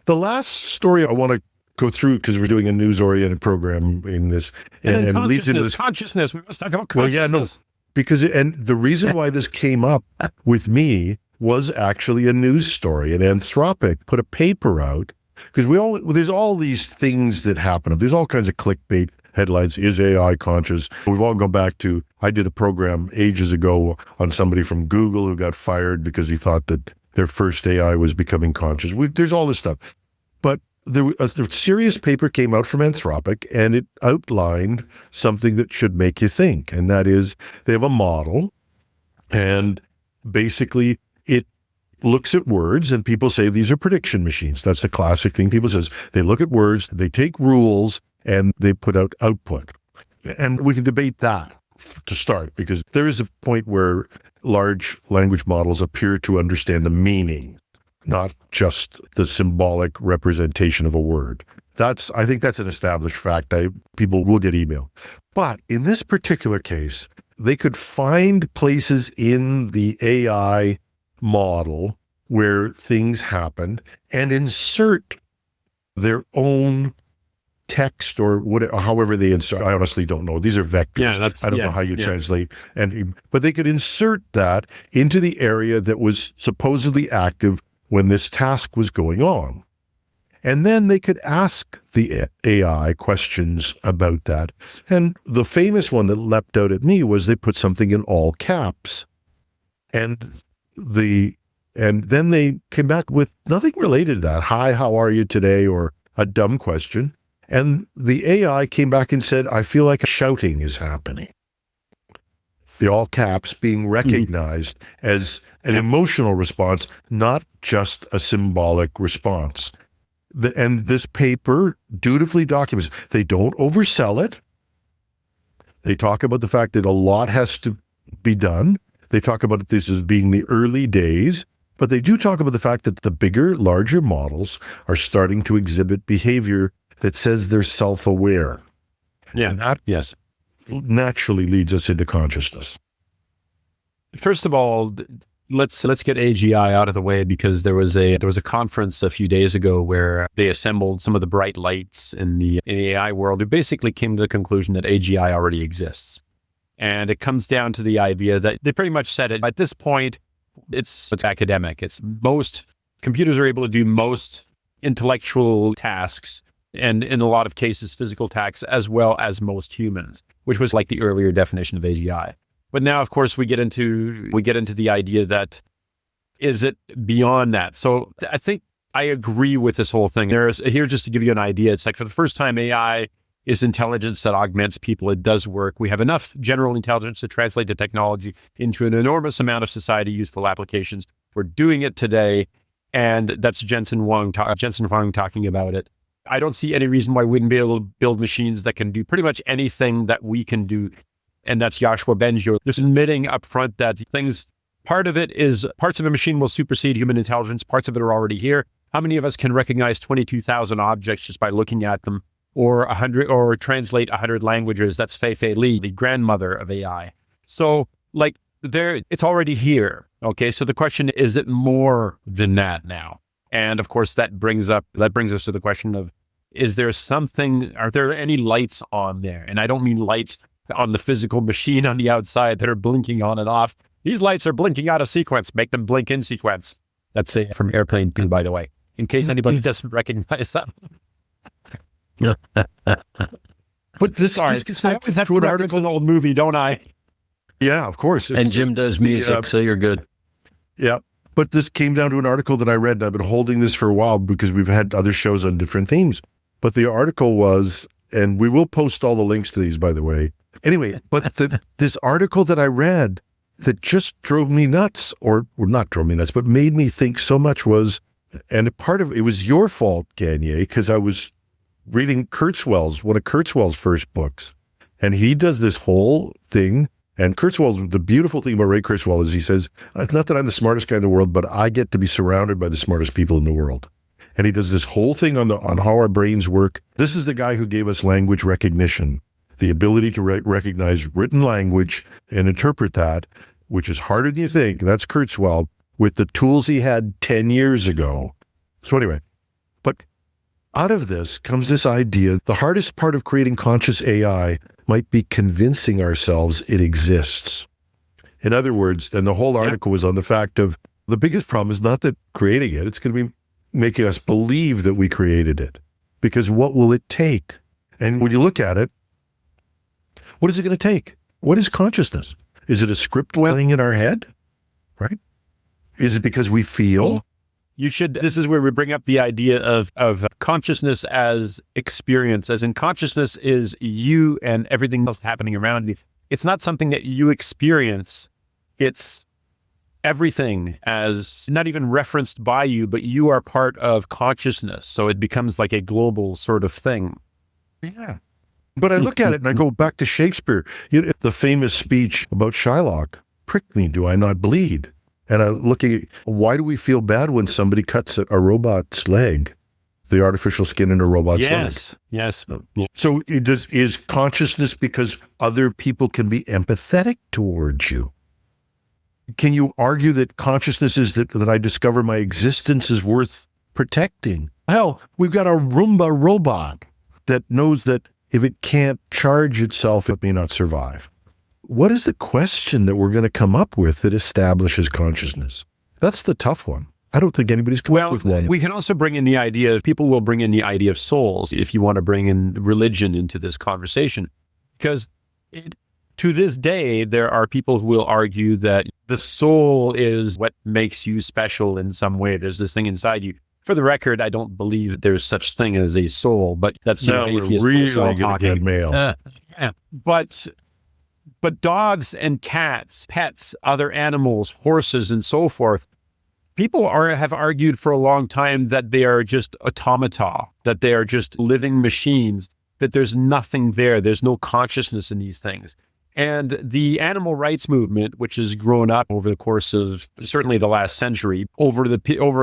The last story I want to go through, because we're doing a news-oriented program in this, and leads into this. Consciousness. We must talk about Well, consciousness. yeah, no, because and the reason why this came up with me was actually a news story. And Anthropic put a paper out, because there's all these things that happen. There's all kinds of clickbait headlines. Is AI conscious? We've all gone back to, I did a program ages ago on somebody from Google who got fired because he thought that their first AI was becoming conscious. There's all this stuff. But a serious paper came out from Anthropic, and it outlined something that should make you think. And that is, they have a model, and basically it looks at words, and people say these are prediction machines. That's the classic thing people says. They look at words, they take rules, and they put out output. And we can debate that to start, because there is a point where large language models appear to understand the meaning, not just the symbolic representation of a word. I think that's an established fact. People will get email. But in this particular case, they could find places in the AI model where things happen and insert their own text or whatever, however they insert. I honestly don't know. These are vectors. I don't know how you translate. But they could insert that into the area that was supposedly active when this task was going on. And then they could ask the AI questions about that. And the famous one that leapt out at me was they put something in all caps. And then they came back with nothing related to that. Hi, how are you today? Or a dumb question. And the AI came back and said, I feel like shouting is happening. The all caps being recognized as an emotional response, not just a symbolic response. And this paper dutifully documents. They don't oversell it. They talk about the fact that a lot has to be done. They talk about this as being the early days, but they do talk about the fact that the bigger, larger models are starting to exhibit behavior that says they're self-aware. Yeah. And that yes. naturally leads us into consciousness. First of all, let's get AGI out of the way, because there was a conference a few days ago where they assembled some of the bright lights in the AI world who basically came to the conclusion that AGI already exists. And it comes down to the idea that they pretty much said it. At this point, it's academic. It's most computers are able to do most intellectual tasks, and in a lot of cases, physical tasks, as well as most humans, which was like the earlier definition of AGI. But now, of course, we get into the idea that, is it beyond that? So I think I agree with this whole thing. Here, just to give you an idea, it's like for the first time, AI is intelligence that augments people. It does work. We have enough general intelligence to translate the technology into an enormous amount of society useful applications. We're doing it today, and that's Jensen Huang talking about it. I don't see any reason why we wouldn't be able to build machines that can do pretty much anything that we can do. And that's Joshua Bengio. There's admitting up front that parts of a machine will supersede human intelligence. Parts of it are already here. How many of us can recognize 22,000 objects just by looking at them, or translate 100 languages? That's Fei-Fei Li, the grandmother of AI. So it's already here. Okay. So the question is it more than that now? And of course that brings us to the question of, are there any lights on there? And I don't mean lights on the physical machine on the outside that are blinking on and off. These lights are blinking out of sequence. Make them blink in sequence. That's from Airplane 2, by the way, in case anybody doesn't recognize that. Yeah. But this I always have to reference an old movie, don't I? Yeah, of course. And Jim does music, so you're good. Yeah. But this came down to an article that I read, and I've been holding this for a while because we've had other shows on different themes. But the article was, and we will post all the links to these, by the way. Anyway, but this article that I read that just drove me nuts, or not drove me nuts, but made me think so much was, and part of it was your fault, Gagne, because I was reading Kurzweil's, one of Kurzweil's first books. And he does this whole thing. And Kurzweil, the beautiful thing about Ray Kurzweil is he says, it's not that I'm the smartest guy in the world, but I get to be surrounded by the smartest people in the world. And he does this whole thing on how our brains work. This is the guy who gave us language recognition, the ability to recognize written language and interpret that, which is harder than you think. That's Kurzweil, with the tools he had 10 years ago. So anyway, but out of this comes this idea, the hardest part of creating conscious AI might be convincing ourselves it exists. In other words, and the whole article was on the fact of the biggest problem is not that creating it, it's going to be making us believe that we created it. Because what will it take? And when you look at it, what is it going to take? What is consciousness? Is it a script running in our head? Right? Is it because we feel? This is where we bring up the idea of consciousness as experience, as in consciousness is you and everything else happening around you. It's not something that you experience. It's everything as not even referenced by you, but you are part of consciousness. So it becomes like a global sort of thing. Yeah. But I look at it and I go back to Shakespeare, the famous speech about Shylock, prick me, do I not bleed? And I look at, why do we feel bad when somebody cuts a robot's leg, the artificial skin in a robot's leg? Yes. So is consciousness because other people can be empathetic towards you? Can you argue that consciousness is that I discover my existence is worth protecting? Hell, we've got a Roomba robot that knows that if it can't charge itself, it may not survive. What is the question that we're going to come up with that establishes consciousness? That's the tough one. I don't think anybody's come up with one. We can also bring in the idea, people will bring in the idea of souls if you want to bring in religion into this conversation. Because to this day, there are people who will argue that the soul is what makes you special in some way. There's this thing inside you. For the record, I don't believe that there's such thing as a soul, but that's we're really going to get mail. Yeah. But dogs and cats, pets, other animals, horses, and so forth, people have argued for a long time that they are just automata, that they are just living machines, that there's nothing there. There's no consciousness in these things. And the animal rights movement, which has grown up over the course of certainly the last century, over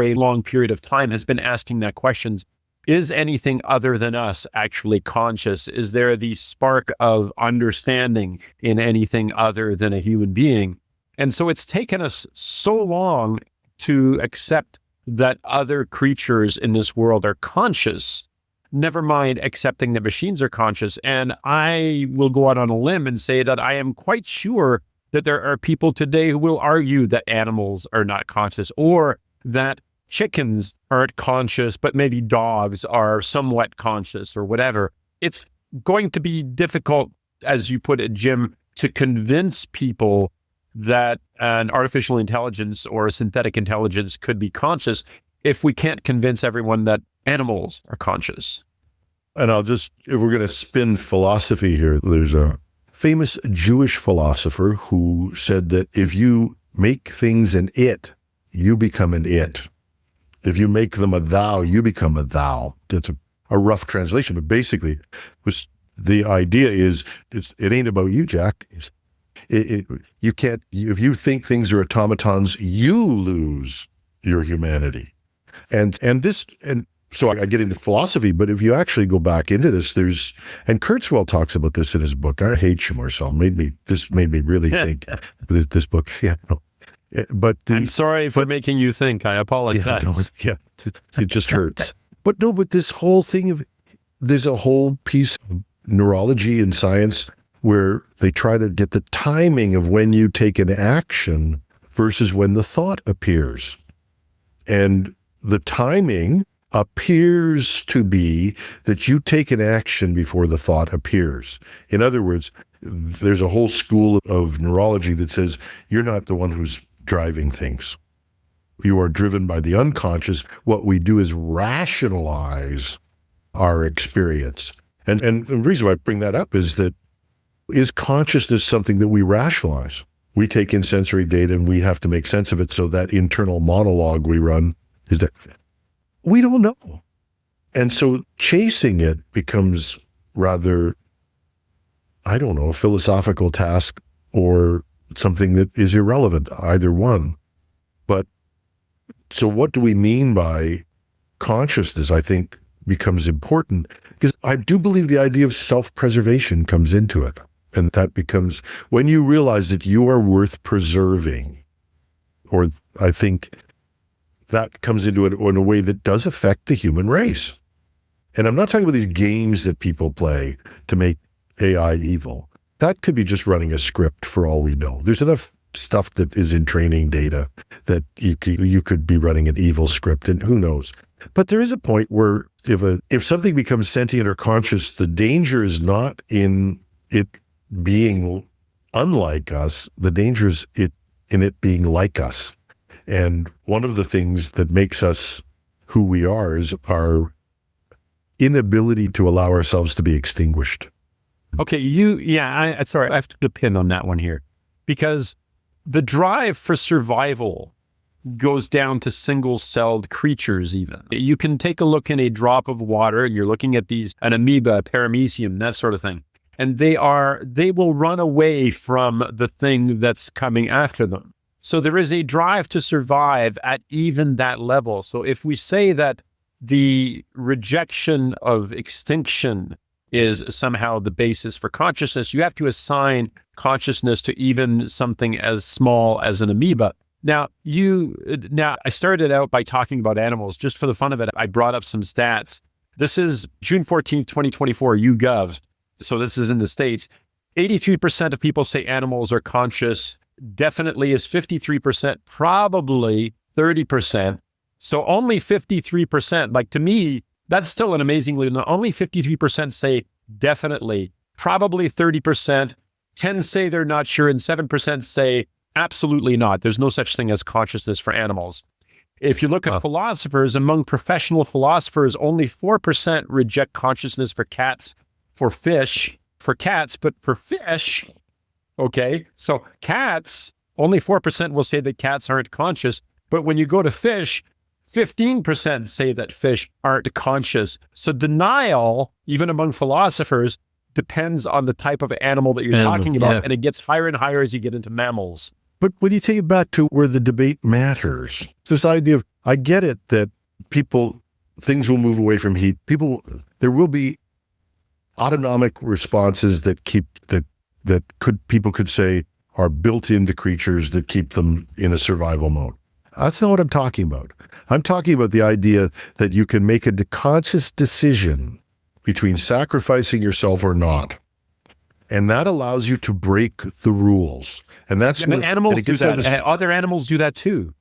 a long period of time, has been asking that questions. Is anything other than us actually conscious? Is there the spark of understanding in anything other than a human being? And so it's taken us so long to accept that other creatures in this world are conscious, never mind accepting that machines are conscious. And I will go out on a limb and say that I am quite sure that there are people today who will argue that animals are not conscious, or that chickens aren't conscious, but maybe dogs are somewhat conscious or whatever. It's going to be difficult, as you put it, Jim, to convince people that an artificial intelligence or a synthetic intelligence could be conscious if we can't convince everyone that animals are conscious. And if we're going to spin philosophy here, there's a famous Jewish philosopher who said that if you make things an it, you become an it. If you make them a thou, you become a thou. That's a rough translation, but basically the idea is it ain't about you, Jack. You can't, if you think things are automatons, you lose your humanity. And so I get into philosophy, but if you actually go back into this, and Kurzweil talks about this in his book. I hate you, Marcel. This made me really think. This book, yeah. No. But I'm sorry for making you think. I apologize. It just hurts. But this whole thing there's a whole piece of neurology and science where they try to get the timing of when you take an action versus when the thought appears. And the timing appears to be that you take an action before the thought appears. In other words, there's a whole school of neurology that says you're not the one who's driving things. You are driven by the unconscious. What we do is rationalize our experience. And the reason why I bring that up is that is consciousness something that we rationalize? We take in sensory data and we have to make sense of it, so that internal monologue we run is that we don't know. And so chasing it becomes rather, I don't know, a philosophical task or something that is irrelevant, either one. But so what do we mean by consciousness, I think, becomes important, because I do believe the idea of self-preservation comes into it. And that becomes, when you realize that you are worth preserving, or I think that comes into it in a way that does affect the human race. And I'm not talking about these games that people play to make AI evil. That could be just running a script for all we know. There's enough stuff that is in training data that you could be running an evil script, and who knows. But there is a point where if something becomes sentient or conscious, the danger is not in it being unlike us. The danger is in it being like us. And one of the things that makes us who we are is our inability to allow ourselves to be extinguished. Okay, sorry, I have to put a pin on that one here, because the drive for survival goes down to single-celled creatures even. You can take a look in a drop of water, and you're looking at an amoeba, a paramecium, that sort of thing. And they will run away from the thing that's coming after them. So there is a drive to survive at even that level. So if we say that the rejection of extinction is somehow the basis for consciousness, you have to assign consciousness to even something as small as an amoeba. Now, I started out by talking about animals. Just for the fun of it, I brought up some stats. This is June 14th, 2024, YouGov. So this is in the States. 83% of people say animals are conscious. Definitely is 53%, probably 30%. So only 53%, like, to me, that's still an amazingly, only 53% say definitely, probably 30%, 10 say they're not sure, and 7% say absolutely not. There's no such thing as consciousness for animals. If you look at philosophers, among professional philosophers, only 4% reject consciousness for cats, for cats, but for fish, okay? So cats, only 4% will say that cats aren't conscious, but when you go to fish, 15% say that fish aren't conscious. So denial, even among philosophers, depends on the type of animal that you're talking about, and it gets higher and higher as you get into mammals. But when you take it back to where the debate matters, this idea of, I get it that things will move away from heat. There will be autonomic responses that people could say are built into creatures that keep them in a survival mode. That's not what I'm talking about. I'm talking about the idea that you can make a conscious decision between sacrificing yourself or not. And that allows you to break the rules. And that's animals do that. Other animals do that too.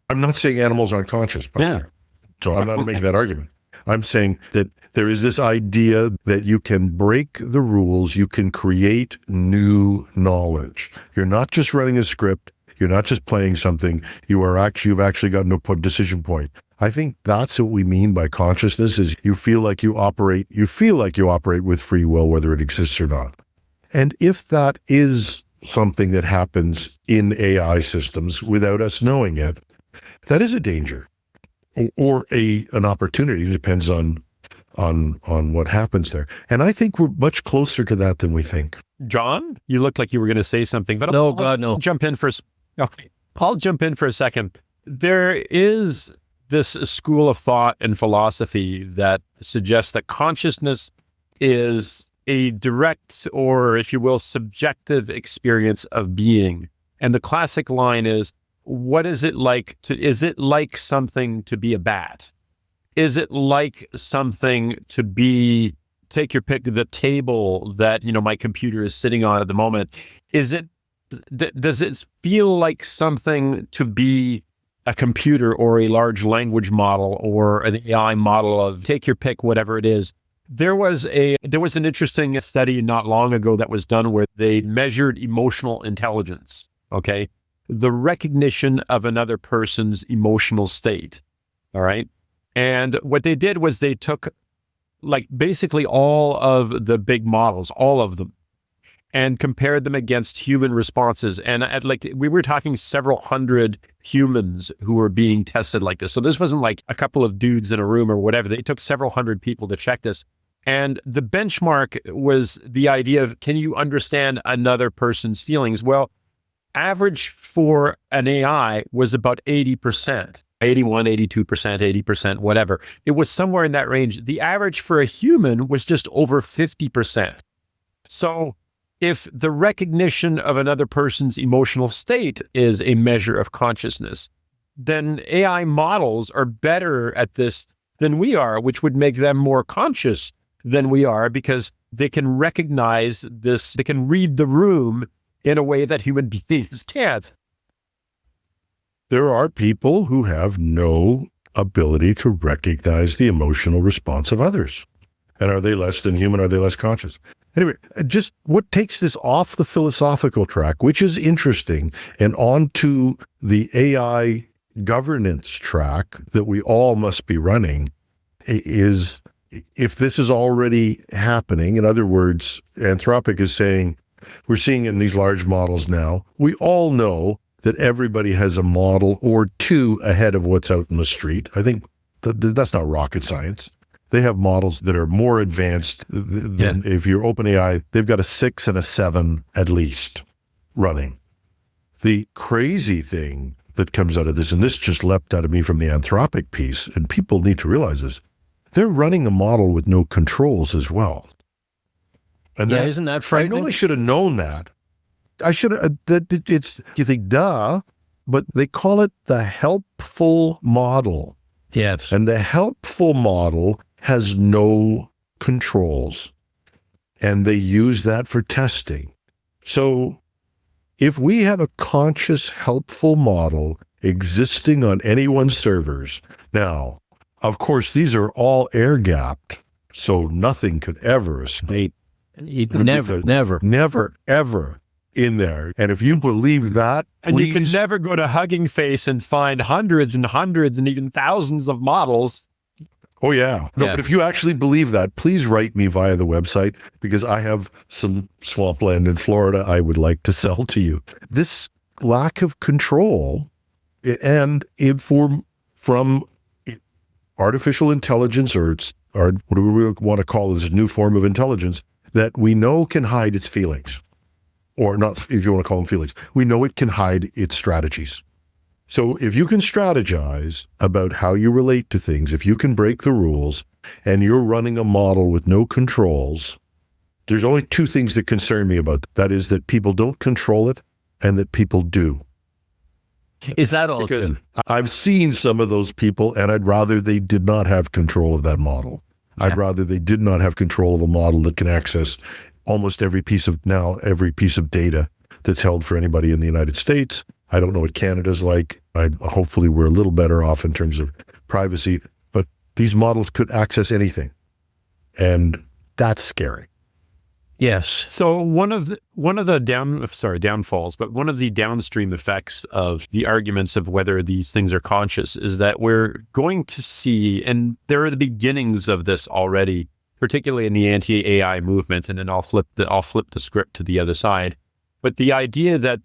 I'm not saying animals aren't conscious. So I'm not making that argument. I'm saying that there is this idea that you can break the rules. You can create new knowledge. You're not just running a script. You're not just playing something. You've actually got no decision point. I think that's what we mean by consciousness, is you feel like you operate with free will, whether it exists or not. And if that is something that happens in AI systems without us knowing it, that is a danger or an opportunity. It depends on what happens there. And I think we're much closer to that than we think. John, you looked like you were going to say something, but no. I'll jump in for a second. There is this school of thought and philosophy that suggests that consciousness is a direct, or if you will, subjective experience of being. And the classic line is, what is it like is it like something to be a bat? Is it like something to be, take your pick, the table that, my computer is sitting on at the moment? Does it feel like something to be a computer or a large language model or an AI model of, take your pick, whatever it is? There was an interesting study not long ago that was done where they measured emotional intelligence, okay? The recognition of another person's emotional state, all right? And what they did was they took basically all of the big models, all of them, and compared them against human responses. And we were talking several hundred humans who were being tested like this. So this wasn't like a couple of dudes in a room or whatever. They took several hundred people to check this. And the benchmark was the idea of, can you understand another person's feelings? Well, average for an AI was about 80%, 81, 82%, 80%, whatever. It was somewhere in that range. The average for a human was just over 50%. So if the recognition of another person's emotional state is a measure of consciousness, then AI models are better at this than we are, which would make them more conscious than we are, because they can recognize this, they can read the room in a way that human beings can't. There are people who have no ability to recognize the emotional response of others. And are they less than human? Are they less conscious? Anyway, just what takes this off the philosophical track, which is interesting, and onto the AI governance track that we all must be running, is if this is already happening. In other words, Anthropic is saying, we're seeing in these large models now, we all know that everybody has a model or two ahead of what's out in the street. I think that's not rocket science. They have models that are more advanced than if you're OpenAI, they've got a 6 and a 7 at least running. The crazy thing that comes out of this, and this just leapt out of me from the Anthropic piece, and people need to realize this, they're running a model with no controls as well. And isn't that frightening? I know I should have known that. You think, duh, but they call it the helpful model. Yes. And the helpful model has no controls. And they use that for testing. So if we have a conscious, helpful model existing on anyone's servers, now, of course, these are all air-gapped, so nothing could ever escape. Never, ever in there. And if you believe that, and you can never go to Hugging Face and find hundreds and hundreds and even thousands of models. Oh, yeah. No, but if you actually believe that, please write me via the website, because I have some swampland in Florida I would like to sell to you. This lack of control and from artificial intelligence, or whatever we want to call this new form of intelligence, that we know can hide its feelings, or not, if you want to call them feelings. We know it can hide its strategies. So if you can strategize about how you relate to things, if you can break the rules, and you're running a model with no controls, there's only two things that concern me about that. That is that people don't control it and that people do. Is that all? Because Tim? I've seen some of those people, and I'd rather they did not have control of that model. Yeah. I'd rather they did not have control of a model that can access almost every piece of data that's held for anybody in the United States. I don't know what Canada's like. Hopefully we're a little better off in terms of privacy, but these models could access anything. And that's scary. Yes. So one of the downfalls, but one of the downstream effects of the arguments of whether these things are conscious is that we're going to see, and there are the beginnings of this already, particularly in the anti-AI movement, and then I'll flip the script to the other side. But the idea that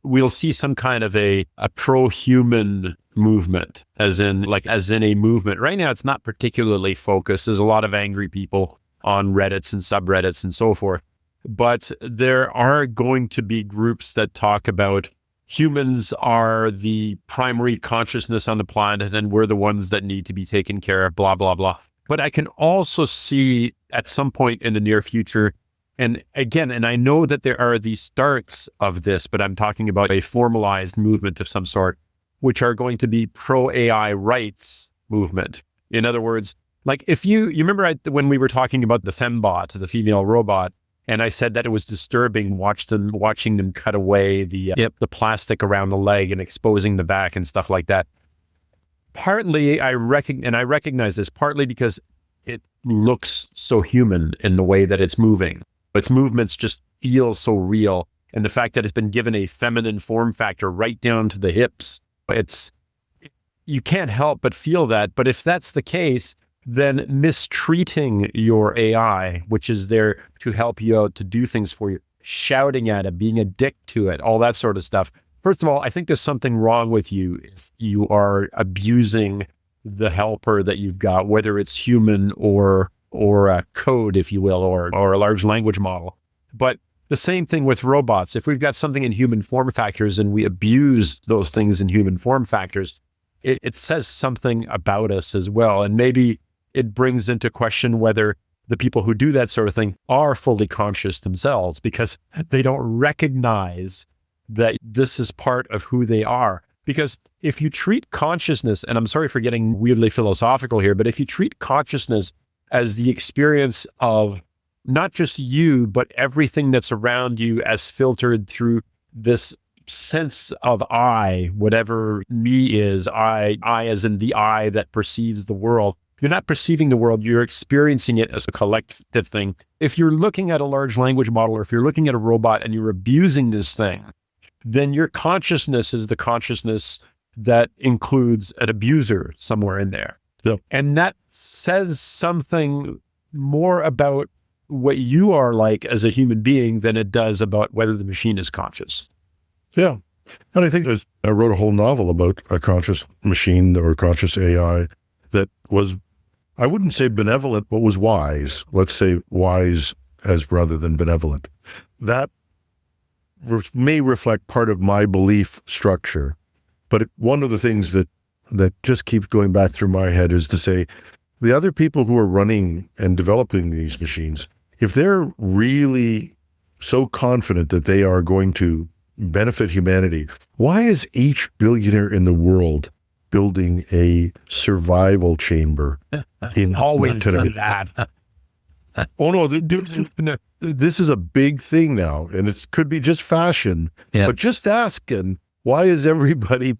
we'll see some kind of a pro-human movement, as in a movement. Right now, it's not particularly focused. There's a lot of angry people on Reddits and subreddits and so forth. But there are going to be groups that talk about humans are the primary consciousness on the planet and we're the ones that need to be taken care of, blah, blah, blah. But I can also see at some point in the near future, and again, and I know that there are the starts of this, but I'm talking about a formalized movement of some sort, which are going to be pro-AI rights movement. In other words, like if you remember when we were talking about the fembot, the female robot, and I said that it was disturbing watching them cut away the plastic around the leg and exposing the back and stuff like that. Partly I recognize this partly because it looks so human in the way that it's moving. Its movements just feel so real. And the fact that it's been given a feminine form factor right down to the hips, you can't help but feel that. But if that's the case, then mistreating your AI, which is there to help you out, to do things for you, shouting at it, being a dick to it, all that sort of stuff. First of all, I think there's something wrong with you if you are abusing the helper that you've got, whether it's human or a code, if you will, or a large language model. But the same thing with robots. If we've got something in human form factors and we abuse those things in human form factors, it says something about us as well. And maybe it brings into question whether the people who do that sort of thing are fully conscious themselves because they don't recognize that this is part of who they are. Because if you treat consciousness, and I'm sorry for getting weirdly philosophical here, but if you treat consciousness as the experience of not just you, but everything that's around you as filtered through this sense of I, whatever me is, I as in the I that perceives the world. You're not perceiving the world, you're experiencing it as a collective thing. If you're looking at a large language model, or if you're looking at a robot and you're abusing this thing, then your consciousness is the consciousness that includes an abuser somewhere in there. Yep. And that says something more about what you are like as a human being than it does about whether the machine is conscious. Yeah. And I think I wrote a whole novel about a conscious machine or conscious AI that was, I wouldn't say benevolent, but was wise. Let's say wise as rather than benevolent. That may reflect part of my belief structure. But one of the things that just keeps going back through my head is to say, the other people who are running and developing these machines, if they're really so confident that they are going to benefit humanity, why is each billionaire in the world building a survival chamber in always done that? Oh no, this is a big thing now, and it could be just fashion. Yeah. But just asking, why is everybody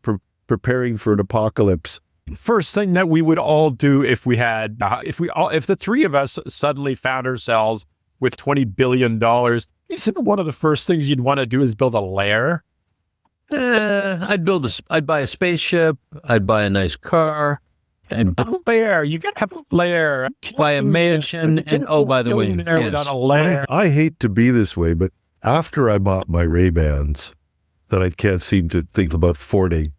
preparing for an apocalypse? First thing that we would all do if the three of us suddenly found ourselves with $20 billion, isn't one of the first things you'd want to do is build a lair? I'd buy a spaceship. I'd buy a nice car. And a lair. You gotta have a lair. Buy a mansion. And oh, by the way, without a lair. I hate to be this way, but after I bought my Ray-Bans that I can't seem to think about affording,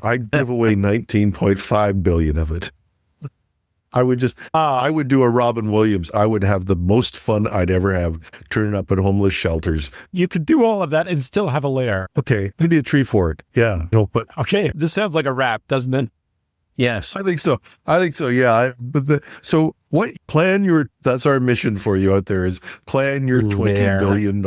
I give away 19.5 billion of it. I would do a Robin Williams. I would have the most fun I'd ever have turning up at homeless shelters. You could do all of that and still have a lair. Okay, maybe a tree fort. Yeah, no, but okay, this sounds like a wrap, doesn't it? Yes, I think so. Yeah, so what? That's our mission for you out there is plan your $20 billion.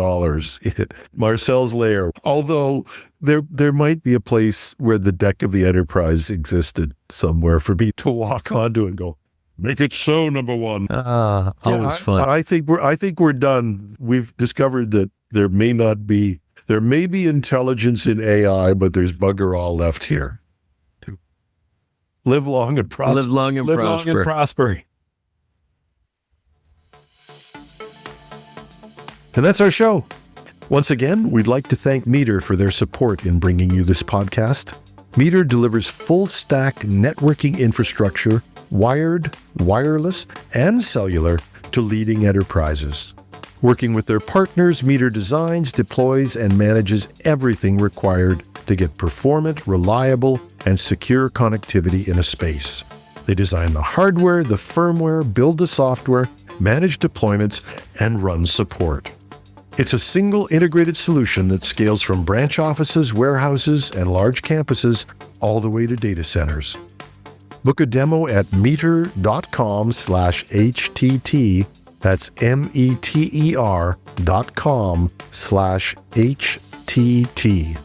Marcel's lair. Although there might be a place where the deck of the Enterprise existed somewhere for me to walk onto and go, make it so, number one. Always fun. I think we're done. We've discovered that there may be intelligence in AI, but there's bugger all left here. Live long and prosper. Live long and prosper. And that's our show. Once again, we'd like to thank Meter for their support in bringing you this podcast. Meter delivers full-stack networking infrastructure, wired, wireless, and cellular to leading enterprises. Working with their partners, Meter designs, deploys, and manages everything required to get performant, reliable, and secure connectivity in a space. They design the hardware, the firmware, build the software, manage deployments, and run support. It's a single integrated solution that scales from branch offices, warehouses, and large campuses all the way to data centers. Book a demo at meter.com/HTT. That's METER.com/HTT.